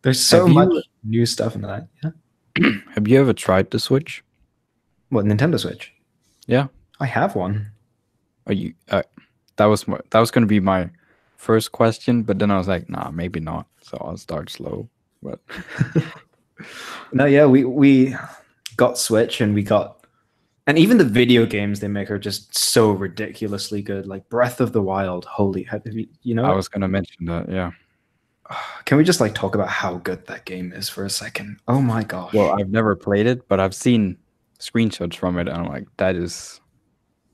S1: there's so much new stuff in that. Yeah.
S2: Have you ever tried the Switch?
S1: What, Nintendo Switch?
S2: Yeah,
S1: I have one.
S2: Are you? That was going to be my first question, but then I was like, nah, maybe not. So I'll start slow. But
S1: no, yeah, we got Switch and and even the video games they make are just so ridiculously good. Like Breath of the Wild, holy,
S2: I was going to mention that, yeah.
S1: Can we just like talk about how good that game is for a second? Oh my gosh.
S2: Well, I've never played it, but I've seen screenshots from it, and I'm like, that is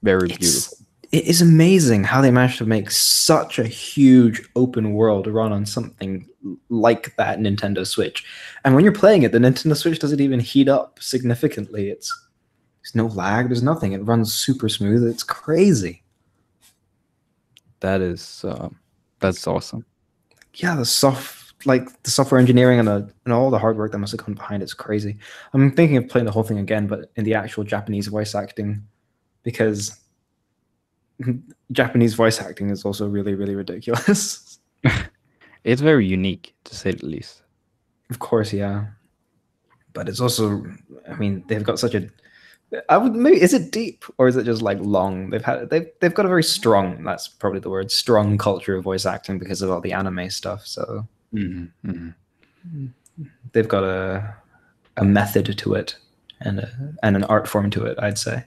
S2: very beautiful.
S1: It is amazing how they managed to make such a huge open world run on something like that Nintendo Switch. And when you're playing it, the Nintendo Switch doesn't even heat up significantly. There's no lag, there's nothing. It runs super smooth. It's crazy.
S2: That is that's awesome.
S1: Yeah, the software engineering and all the hard work that must have gone behind it's crazy. I'm thinking of playing the whole thing again, but in the actual Japanese voice acting, because Japanese voice acting is also really, really ridiculous.
S2: It's very unique, to say the least.
S1: Of course, yeah. But it's also, I mean, they've got such a. I would maybe is it deep or is it just like long? They've got a very strong. That's probably the word. Strong culture of voice acting because of all the anime stuff. So they've got a method to it and an art form to it. I'd say.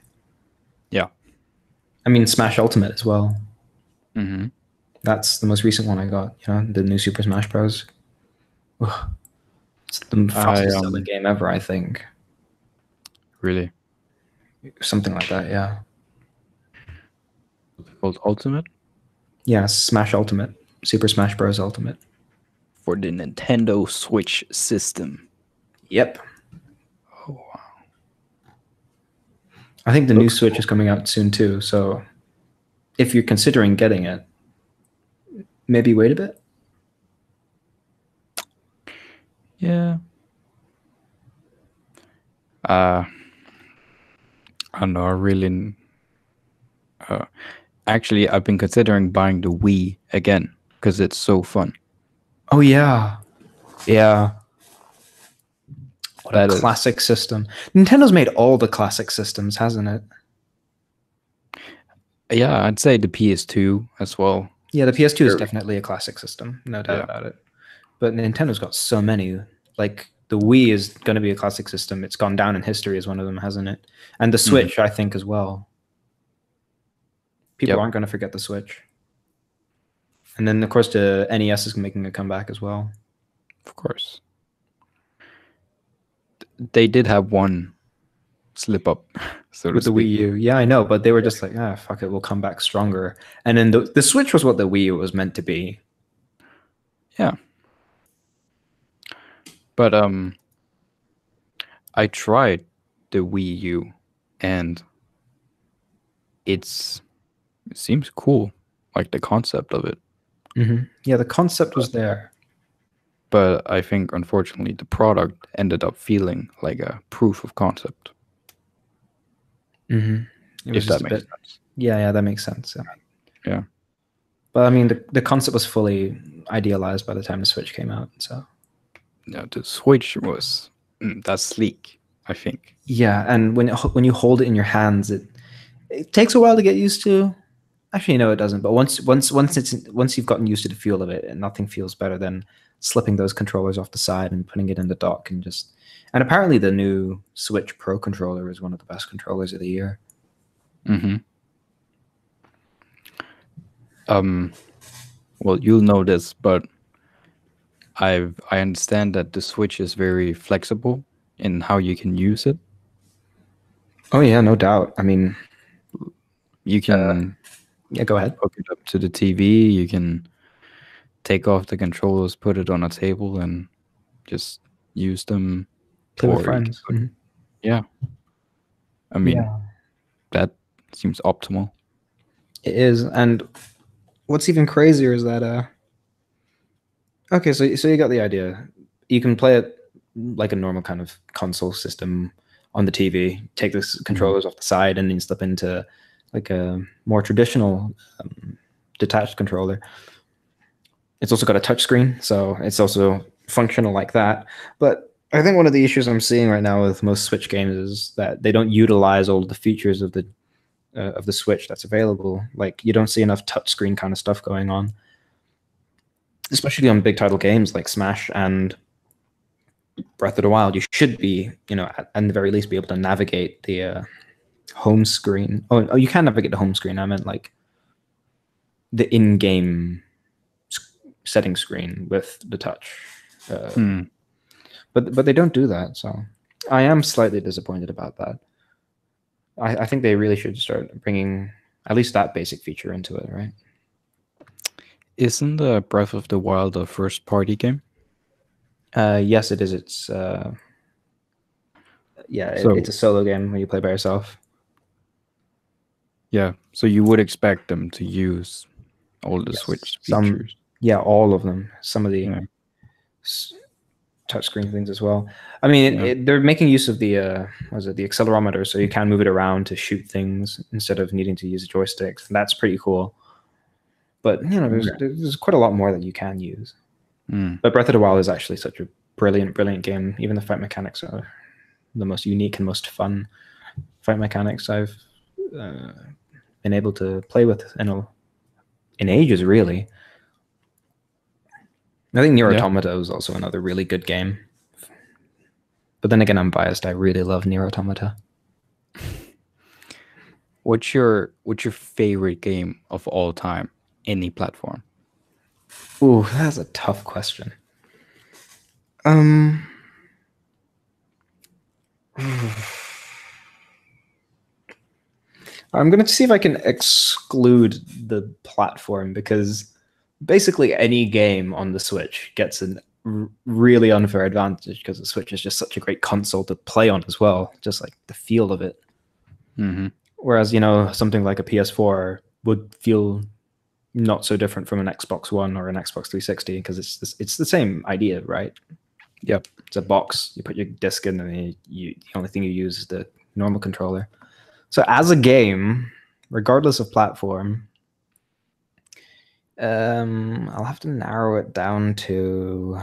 S2: Yeah.
S1: I mean, Smash Ultimate as well.
S2: Mm-hmm.
S1: That's the most recent one I got. You know, the new Super Smash Bros. Ugh. It's the fastest selling game ever, I think.
S2: Really?
S1: Something like that, yeah.
S2: Called Ultimate?
S1: Yeah, Smash Ultimate. Super Smash Bros. Ultimate.
S2: For the Nintendo Switch system.
S1: Yep.
S2: Oh, wow.
S1: I think the new Switch is coming out soon too, so if you're considering getting it, maybe wait a bit.
S2: Yeah. I don't know. I really. Actually, I've been considering buying the Wii again because it's so fun.
S1: Oh yeah, yeah. What
S2: That
S1: a classic system. Nintendo's made all the classic systems, hasn't it?
S2: Yeah, I'd say the PS2 as well.
S1: Yeah, the PS2 is definitely a classic system, no doubt about it. But Nintendo's got so many. Like the Wii is going to be a classic system. It's gone down in history as one of them, hasn't it? And the Switch, I think, as well. People aren't going to forget the Switch. And then, of course, the NES is making a comeback as well.
S2: Of course. They did have one slip up, so
S1: with the Wii U. Yeah, I know, but they were just like, fuck it, we'll come back stronger. And then the Switch was what the Wii U was meant to be.
S2: Yeah. But I tried the Wii U and it seems cool, like the concept of it.
S1: Mm-hmm. Yeah, the concept was there.
S2: But I think, unfortunately, the product ended up feeling like a proof of concept.
S1: Mm-hmm.
S2: If that makes sense.
S1: Yeah, that makes sense.
S2: Yeah.
S1: But I mean, the concept was fully idealized by the time the Switch came out. So.
S2: Yeah, the Switch was that's sleek, I think.
S1: Yeah, and when you hold it in your hands, it takes a while to get used to. Actually, no, it doesn't. But once you've gotten used to the feel of it, and nothing feels better than slipping those controllers off the side and putting it in the dock and just. And apparently, the new Switch Pro controller is one of the best controllers of the year.
S2: Mm-hmm. Well, you'll know this, but I understand that the Switch is very flexible in how you can use it.
S1: Oh yeah, no doubt. I mean,
S2: you can
S1: go ahead.
S2: Hook it up to the TV. You can take off the controllers, put it on a table, and just use them.
S1: Play with friends.
S2: Yeah. I mean, that seems optimal.
S1: It is, and what's even crazier is that okay, so you got the idea. You can play it like a normal kind of console system on the TV. Take the controllers off the side, and then slip into like a more traditional detached controller. It's also got a touchscreen, so it's also functional like that. But I think one of the issues I'm seeing right now with most Switch games is that they don't utilize all the features of the Switch that's available. Like you don't see enough touchscreen kind of stuff going on, especially on big title games like Smash and Breath of the Wild. You should be, at the very least, be able to navigate the home screen. Oh, you can navigate the home screen. I meant like the in-game setting screen with the touch.
S2: Hmm.
S1: But they don't do that, so I am slightly disappointed about that. I think they really should start bringing at least that basic feature into it, right?
S2: Isn't the Breath of the Wild a first-party game?
S1: Yes, it is. It's
S2: So
S1: it's a solo game when you play by yourself.
S2: yeah, so you would expect them to use all the
S1: Yes,
S2: Switch features.
S1: all of them. Some of the
S2: Yeah,
S1: touchscreen things as well. I mean,
S2: yeah,
S1: they're making use of the the accelerometer, so you can move it around to shoot things instead of needing to use joysticks. That's pretty cool. But there's quite a lot more that you can use.
S2: Mm.
S1: But Breath of the Wild is actually such a brilliant game. Even the fight mechanics are the most unique and most fun fight mechanics I've been able to play with in ages, really. I think Nier
S2: Yeah.
S1: Automata was also another really good game. But then again, I'm biased. I really love Nier Automata.
S2: What's your favorite game of all time? Any platform?
S1: Ooh, that's a tough question. I'm going to see if I can exclude the platform, because basically any game on the Switch gets a really unfair advantage because the Switch is just such a great console to play on as well, just like the feel of it.
S2: Mm-hmm.
S1: Whereas, something like a PS4 would feel not so different from an Xbox One or an Xbox 360, because it's the same idea, right?
S2: Yep.
S1: It's a box. You put your disc in, and the only thing you use is the normal controller. So as a game, regardless of platform, I'll have to narrow it down to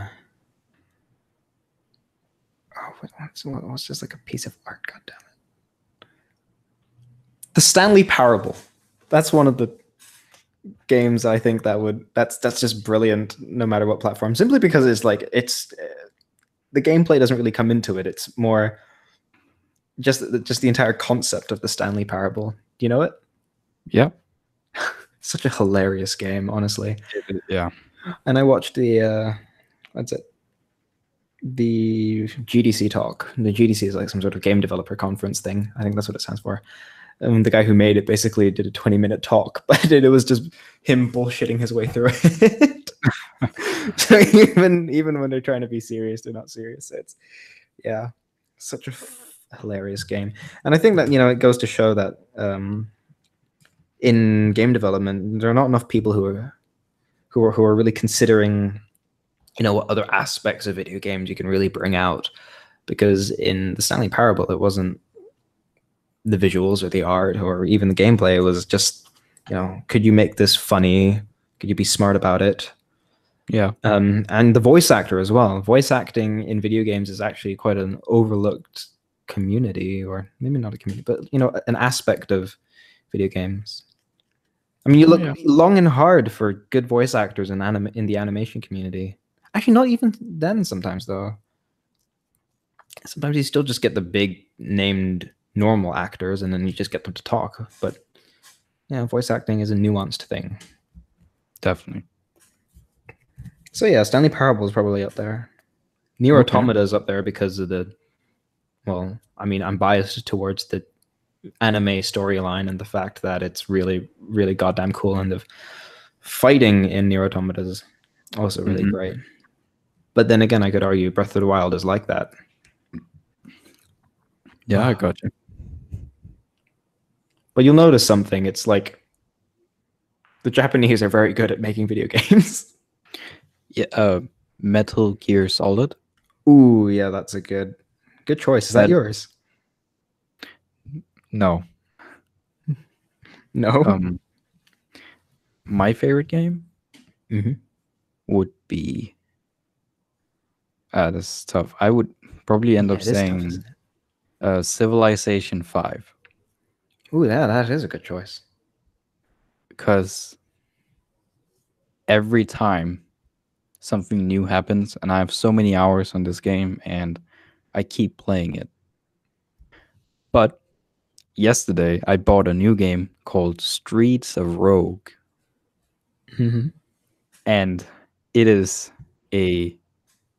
S1: what's just like a piece of art. God damn it! The Stanley Parable. That's one of the games I think that's just brilliant, no matter what platform. Simply because it's the gameplay doesn't really come into it. It's more just the entire concept of the Stanley Parable. Do you know it?
S2: Yeah.
S1: Such a hilarious game, honestly.
S2: Yeah.
S1: And I watched the GDC talk. The GDC is like some sort of game developer conference thing. I think that's what it stands for. And the guy who made it basically did a 20-minute talk, but it was just him bullshitting his way through it. So even when they're trying to be serious, they're not serious. It's such a hilarious game. And I think that it goes to show that in game development, there are not enough people who are really considering what other aspects of video games you can really bring out. Because in the Stanley Parable, it wasn't the visuals or the art or even the gameplay. It was just, could you make this funny? Could you be smart about it?
S2: Yeah.
S1: And the voice actor as well. Voice acting in video games is actually quite an overlooked community, or maybe not a community, but an aspect of video games. I mean, you look long and hard for good voice actors in the animation community. Actually, not even then. Sometimes though, sometimes you still just get the big named normal actors, and then you just get them to talk. But voice acting is a nuanced thing.
S2: Definitely.
S1: So yeah, Stanley Parable is probably up there. Nier Automata is up there because of I'm biased towards the anime storyline and the fact that it's really, really goddamn cool, and the fighting in Nier Automata is also really great. But then again, I could argue Breath of the Wild is like that.
S2: Yeah, I got you.
S1: But you'll notice something. It's like the Japanese are very good at making video games.
S2: Yeah. Metal Gear Solid.
S1: Ooh, yeah, that's a good choice. Is that yours?
S2: No.
S1: No.
S2: My favorite game would be. That's tough. I would probably end up saying Civilization 5.
S1: Ooh, yeah, that is a good choice.
S2: Because every time something new happens, and I have so many hours on this game, and I keep playing it. But yesterday, I bought a new game called Streets of Rogue.
S1: Mm-hmm.
S2: And It is a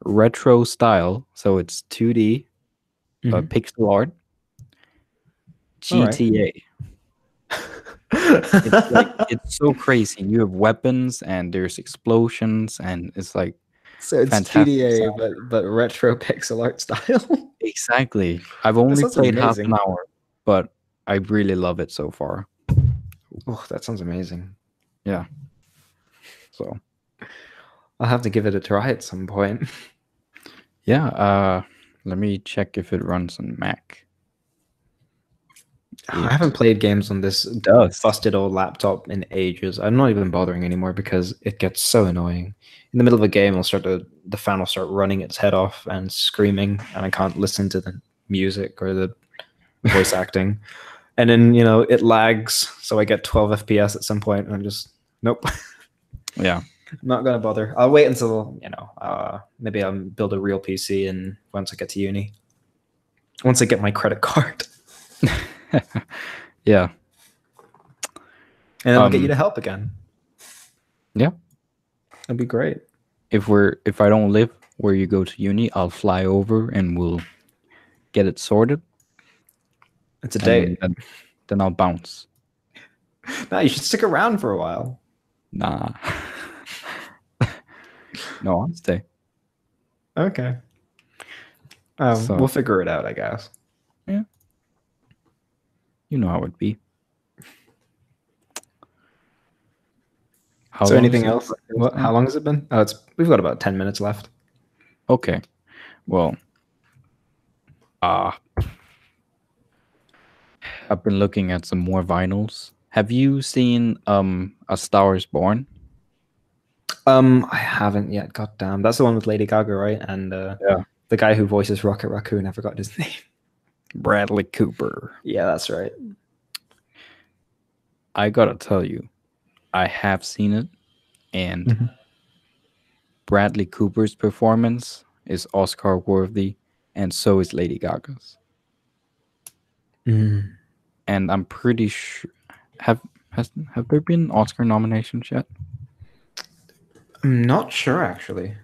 S2: retro style, so it's 2D,
S1: Mhm.
S2: pixel art,
S1: All right.
S2: GTA. It's like it's so crazy. You have weapons and there's explosions and it's like
S1: So it's
S2: fantastic
S1: GTA,
S2: sound.
S1: but retro pixel art style.
S2: Exactly. I've
S1: That
S2: only
S1: sounds
S2: played half an
S1: amazing.
S2: hour, but I really love it so far.
S1: Oh, that sounds amazing.
S2: Yeah. So
S1: I'll have to give it a try at some point.
S2: yeah, let me check if it runs on Mac.
S1: I haven't
S2: It
S1: played games on this
S2: does.
S1: busted old laptop in ages. I'm not even bothering anymore because it gets so annoying. In the middle of a game, the fan will start running its head off and screaming, and I can't listen to the music or the voice acting. And then it lags, so I get 12 FPS at some point, and I'm just nope,
S2: Yeah.
S1: I'm not gonna bother. I'll wait until maybe I'll build a real PC, and once I get to uni, once I get my credit card,
S2: Yeah.
S1: and then I'll get you
S2: Um
S1: to help again.
S2: yeah.
S1: That'd be great.
S2: If I don't live where you go to uni, I'll fly over and we'll get it sorted
S1: It's a
S2: and
S1: date.
S2: then I'll bounce.
S1: No, you should stick around for a while.
S2: Nah. No, I'll stay.
S1: Okay. We'll
S2: So
S1: figure it out, I guess.
S2: yeah, you know how it be. How
S1: So
S2: long is
S1: anything
S2: this
S1: else?
S2: podcast
S1: What? How
S2: now?
S1: long has it been? Oh, we've got about 10 minutes left.
S2: Okay. Well, uh I've been looking at some more vinyls. Have you seen A Star Is Born?
S1: I haven't yet. God damn, that's the one with Lady Gaga, right? And
S2: Yeah.
S1: the guy who voices Rocket Raccoon. I forgot his name.
S2: Bradley Cooper.
S1: Yeah, that's right.
S2: I gotta tell you, I have seen it, and
S1: Mhm.
S2: Bradley Cooper's performance is Oscar worthy, and so is Lady Gaga's.
S1: Mm.
S2: And I'm pretty sure have have there been Oscar nominations yet?
S1: I'm not sure actually.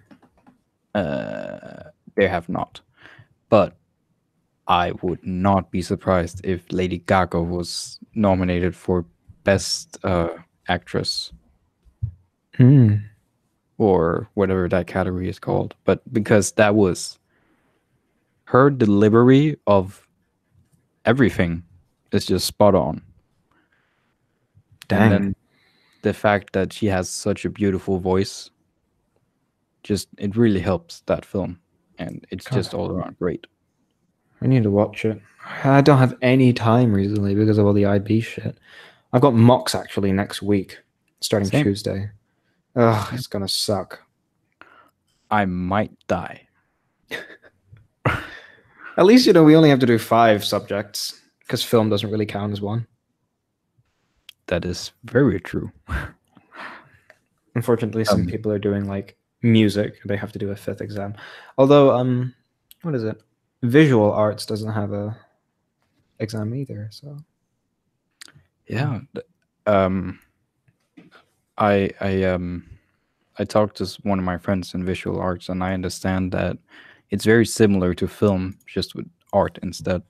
S2: There have not. But I would not be surprised if Lady Gaga was nominated for Best Actress
S1: Mm.
S2: or whatever that category is called. But because that was her delivery of everything is just spot on. And
S1: Dang.
S2: then the fact that she has such a beautiful voice, just it really helps that film. And it's
S1: God,
S2: just all around great.
S1: I need to watch it. I don't have any time recently because of all the IB shit. I've got mocks actually next week, starting
S2: Same.
S1: Tuesday. Ugh,
S2: Same.
S1: it's gonna suck.
S2: I might die.
S1: At least we only have to do 5 subjects because film doesn't really count as one.
S2: That is very true.
S1: Unfortunately, some
S2: Um,
S1: people are doing like music; they have to do a 5th exam. Although, what is it? Visual arts doesn't have a exam either. So
S2: yeah. Um, I talked to one of my friends in visual arts, and I understand that it's very similar to film, just with art instead.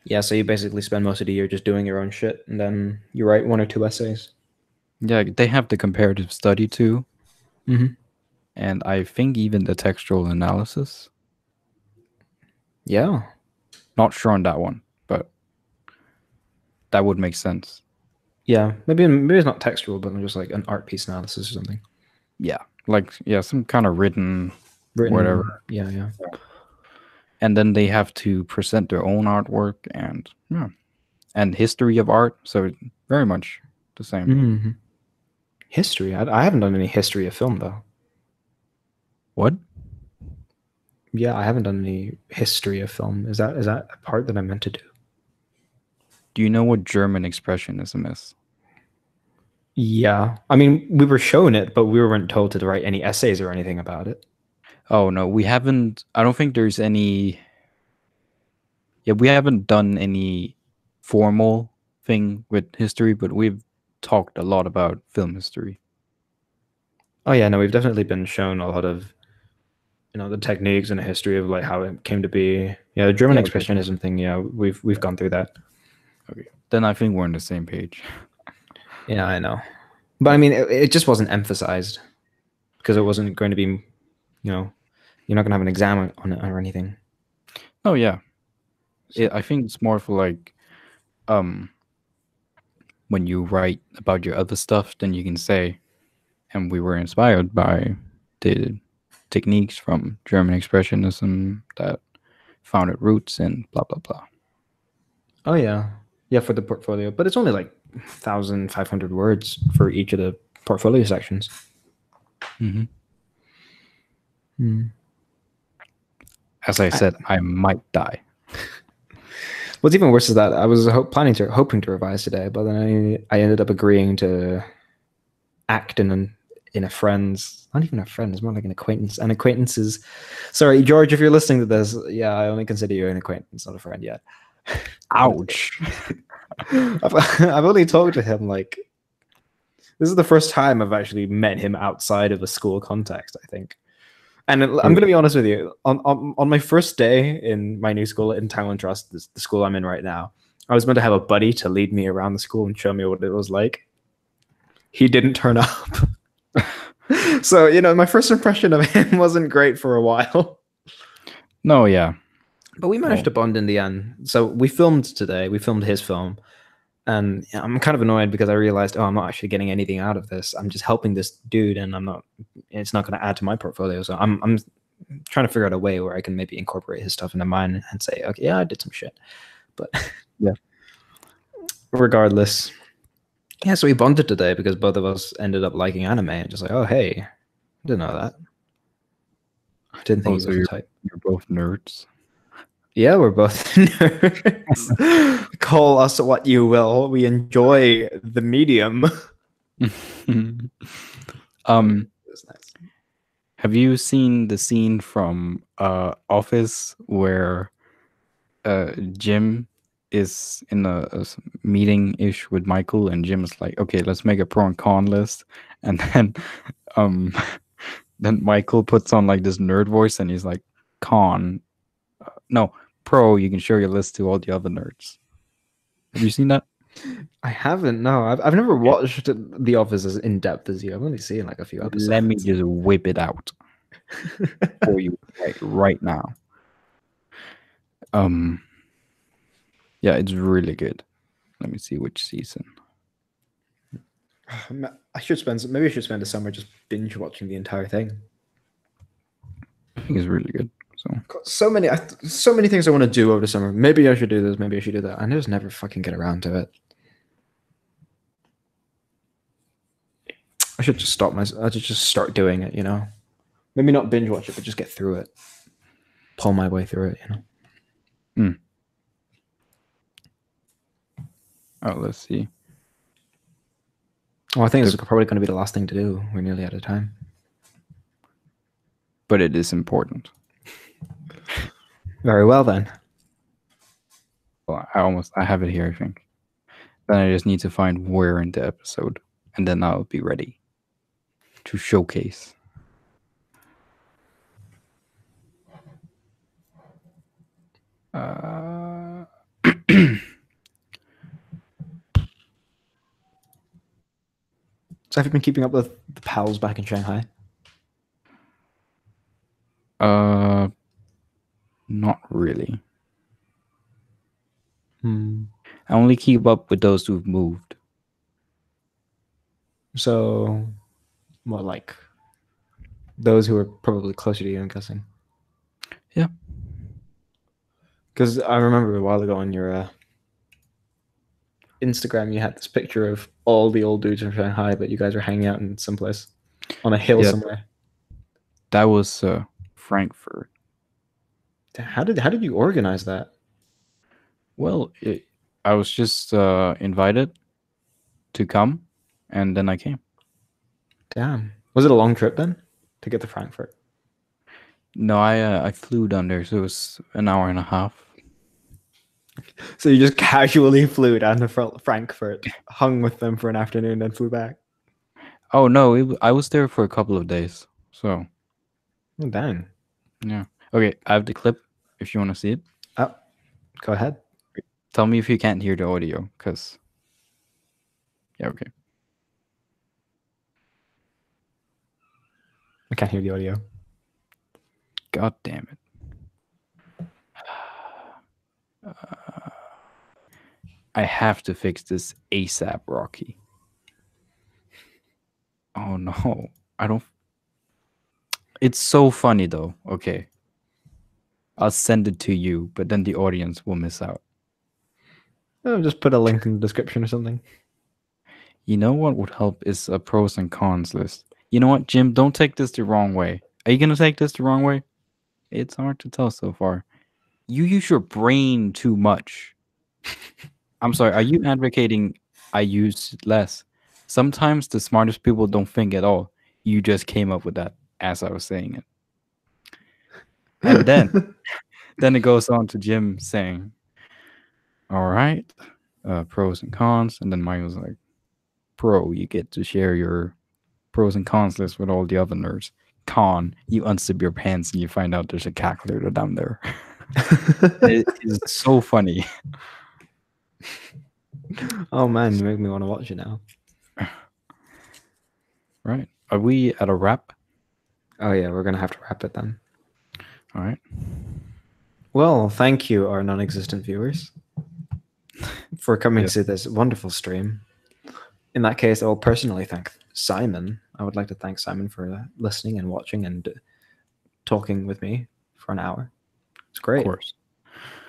S1: yeah, so you basically spend most of the year just doing your own shit, and then you write 1 or 2 essays.
S2: Yeah, they have the comparative study too,
S1: Mm-hmm.
S2: and I think even the textual analysis.
S1: Yeah,
S2: Not sure on that one, but that would make sense.
S1: yeah. Maybe it's not textual, but just like an art piece analysis or something.
S2: Yeah, like yeah, some kind of written whatever.
S1: Written. Yeah, yeah.
S2: And then they have to present their own artwork and yeah, and history of art. So very much the same.
S1: Mm-hmm. History. I haven't done any history of film though.
S2: What?
S1: Yeah, I haven't done any history of film. Is that a part that I meant to do?
S2: Do you know what German expressionism is?
S1: Yeah. I mean, we were shown it, but we weren't told to write any essays or anything about it.
S2: Oh no, we haven't. I don't think there's any. Yeah, we haven't done any formal thing with history, but we've talked a lot about film history.
S1: Oh yeah, no, we've definitely been shown a lot of the techniques and the history of like how it came to be. Yeah, the German
S2: Yeah, okay.
S1: expressionism thing. Yeah, we've gone through that.
S2: Okay. Then I think we're on the same page.
S1: Yeah, I know, but I mean, it just wasn't emphasized because it wasn't going to be, you're not going to have an exam on it or anything.
S2: Oh yeah.
S1: So,
S2: I think it's more for like um when you write about your other stuff, then you can say, and we were inspired by the techniques from German expressionism that found its roots in blah blah blah.
S1: oh yeah, for the portfolio, but it's only like 1,500 words for each of the portfolio sections.
S2: Mm-hmm.
S1: Hmm.
S2: As I said, I might die.
S1: What's even worse is that I was hoping to revise today, but then I ended up agreeing to act in a friend's, not even a friend, it's more like an acquaintance. An acquaintance is, sorry, George, if you're listening to this, yeah, I only consider you an acquaintance, not a friend yet.
S2: Ouch.
S1: I've only talked to him like, this is the first time I've actually met him outside of a school context, I think. And I'm going to be honest with you. On my first day in my new school in Town and Trust, the school I'm in right now, I was meant to have a buddy to lead me around the school and show me what it was like. He didn't turn up. So, my first impression of him wasn't great for a while.
S2: No, yeah.
S1: But we managed to bond in the end. So we filmed today. We filmed his film. And I'm kind of annoyed because I realized, I'm not actually getting anything out of this. I'm just helping this dude, and it's not going to add to my portfolio. So I'm trying to figure out a way where I can maybe incorporate his stuff into mine and say, okay, yeah, I did some shit. But
S2: yeah,
S1: regardless, yeah. So we bonded today because both of us ended up liking anime, and just like, oh hey, I didn't know that. I didn't think he was the type.
S2: You're both nerds.
S1: Yeah, we're both nerds. Call us what you will. We enjoy the medium.
S2: Have you seen the scene from Office where Jim is in a meeting ish with Michael, and Jim is like, okay, let's make a pro and con list, and then then Michael puts on like this nerd voice and he's like, con, no, pro, you can show your list to all the other nerds. Have you seen that?
S1: I haven't. No, I've never watched The Office as in depth as you. I've only seen like a few episodes.
S2: Let me just whip it out for you right now. Yeah, it's really good. Let me see which season.
S1: Maybe I should spend the summer just binge watching the entire thing.
S2: I think it's really good.
S1: So many things I want to do over the summer. Maybe I should do this. Maybe I should do that. I just never fucking get around to it. I should just I should just start doing it. Maybe not binge watch it, but just get through it. Pull my way through it.
S2: Oh, let's see.
S1: Well, I think this is probably going to be the last thing to do. We're nearly out of time.
S2: But it is important.
S1: Very well, then.
S2: Well, I have it here, I think. Then I just need to find where in the episode, and then I'll be ready to showcase.
S1: So have you been keeping up with the pals back in Shanghai?
S2: Not really.
S1: I
S2: only keep up with those who've moved.
S1: So, what, like those who are probably closer to you, I'm guessing?
S2: Yeah.
S1: Because I remember a while ago on your Instagram, you had this picture of all the old dudes from Shanghai, but you guys were hanging out in some place on a hill somewhere.
S2: That was Frankfurt.
S1: How did you organize that?
S2: Well, I was just invited to come, and then I came.
S1: Damn. Was it a long trip then to get to Frankfurt?
S2: No, I flew down there, so it was an hour and a half.
S1: So you just casually flew down to Frankfurt, hung with them for an afternoon, then flew back?
S2: Oh no, I was there for a couple of days. So
S1: Oh, dang.
S2: yeah. Okay, I have the clip if you want to see it.
S1: Oh, go ahead.
S2: Tell me if you can't hear the audio, cause yeah, okay.
S1: I can't hear the audio.
S2: God damn it. I have to fix this ASAP, Rocky. Oh no. I don't. It's so funny though. Okay. I'll send it to you, but then the audience will miss out.
S1: Oh, just put a link in the description or something.
S2: You know what would help is a pros and cons list. You know what, Jim? Don't take this the wrong way. Are you going to take this the wrong way? It's hard to tell so far. You use your brain too much. I'm sorry. Are you advocating I use less? Sometimes the smartest people don't think at all. You just came up with that as I was saying it. And then it goes on to Jim saying, all right, pros and cons. And then Mike was like, pro, you get to share your pros and cons list with all the other nerds. Con, you unzip your pants and you find out there's a calculator down there. It is so funny.
S1: Oh man, you make me want to watch it now.
S2: Right. Are we at a wrap?
S1: Oh yeah, we're gonna have to wrap it then.
S2: All right.
S1: Well, thank you, our non-existent viewers, for coming
S2: Yes.
S1: to this wonderful stream. In that case, I will personally thank Simon. I would like to thank Simon for listening and watching and talking with me for an hour. It's great.
S2: Of course.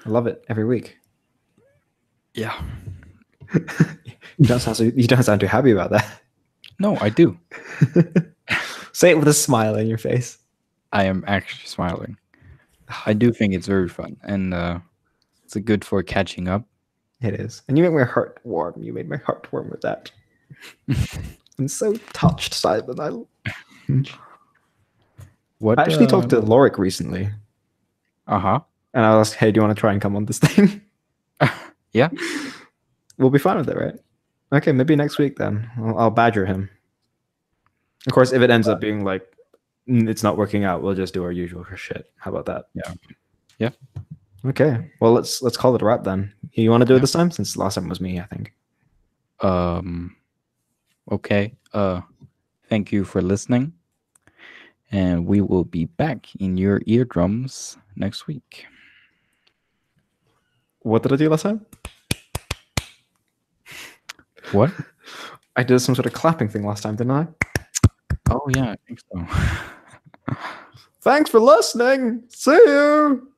S1: I love it every week.
S2: Yeah.
S1: You don't sound too happy about that.
S2: No, I do.
S1: Say it with a smile on your face.
S2: I am actually smiling. I do think it's very fun, and it's good for catching up.
S1: It is. And you make my heart warm. You made my heart warm with that. I'm so touched, Simon.
S2: What?
S1: I actually talked to Lorik recently.
S2: Uh-huh.
S1: And I was like, hey, do you want to try and come on this thing?
S2: Yeah.
S1: We'll be fine with it, right? Okay, maybe next week then. I'll badger him. Of course, if it ends up being like, it's not working out, we'll just do our usual shit. How about that?
S2: Yeah. Yeah.
S1: Okay. Well, let's call it a wrap then. You want to do it this time? Since last time was me, I think.
S2: Okay. Thank you for listening. And we will be back in your eardrums next week.
S1: What did I do last time?
S2: What?
S1: I did some sort of clapping thing last time, didn't I?
S2: Oh, yeah, I think so.
S1: Thanks for listening. See you.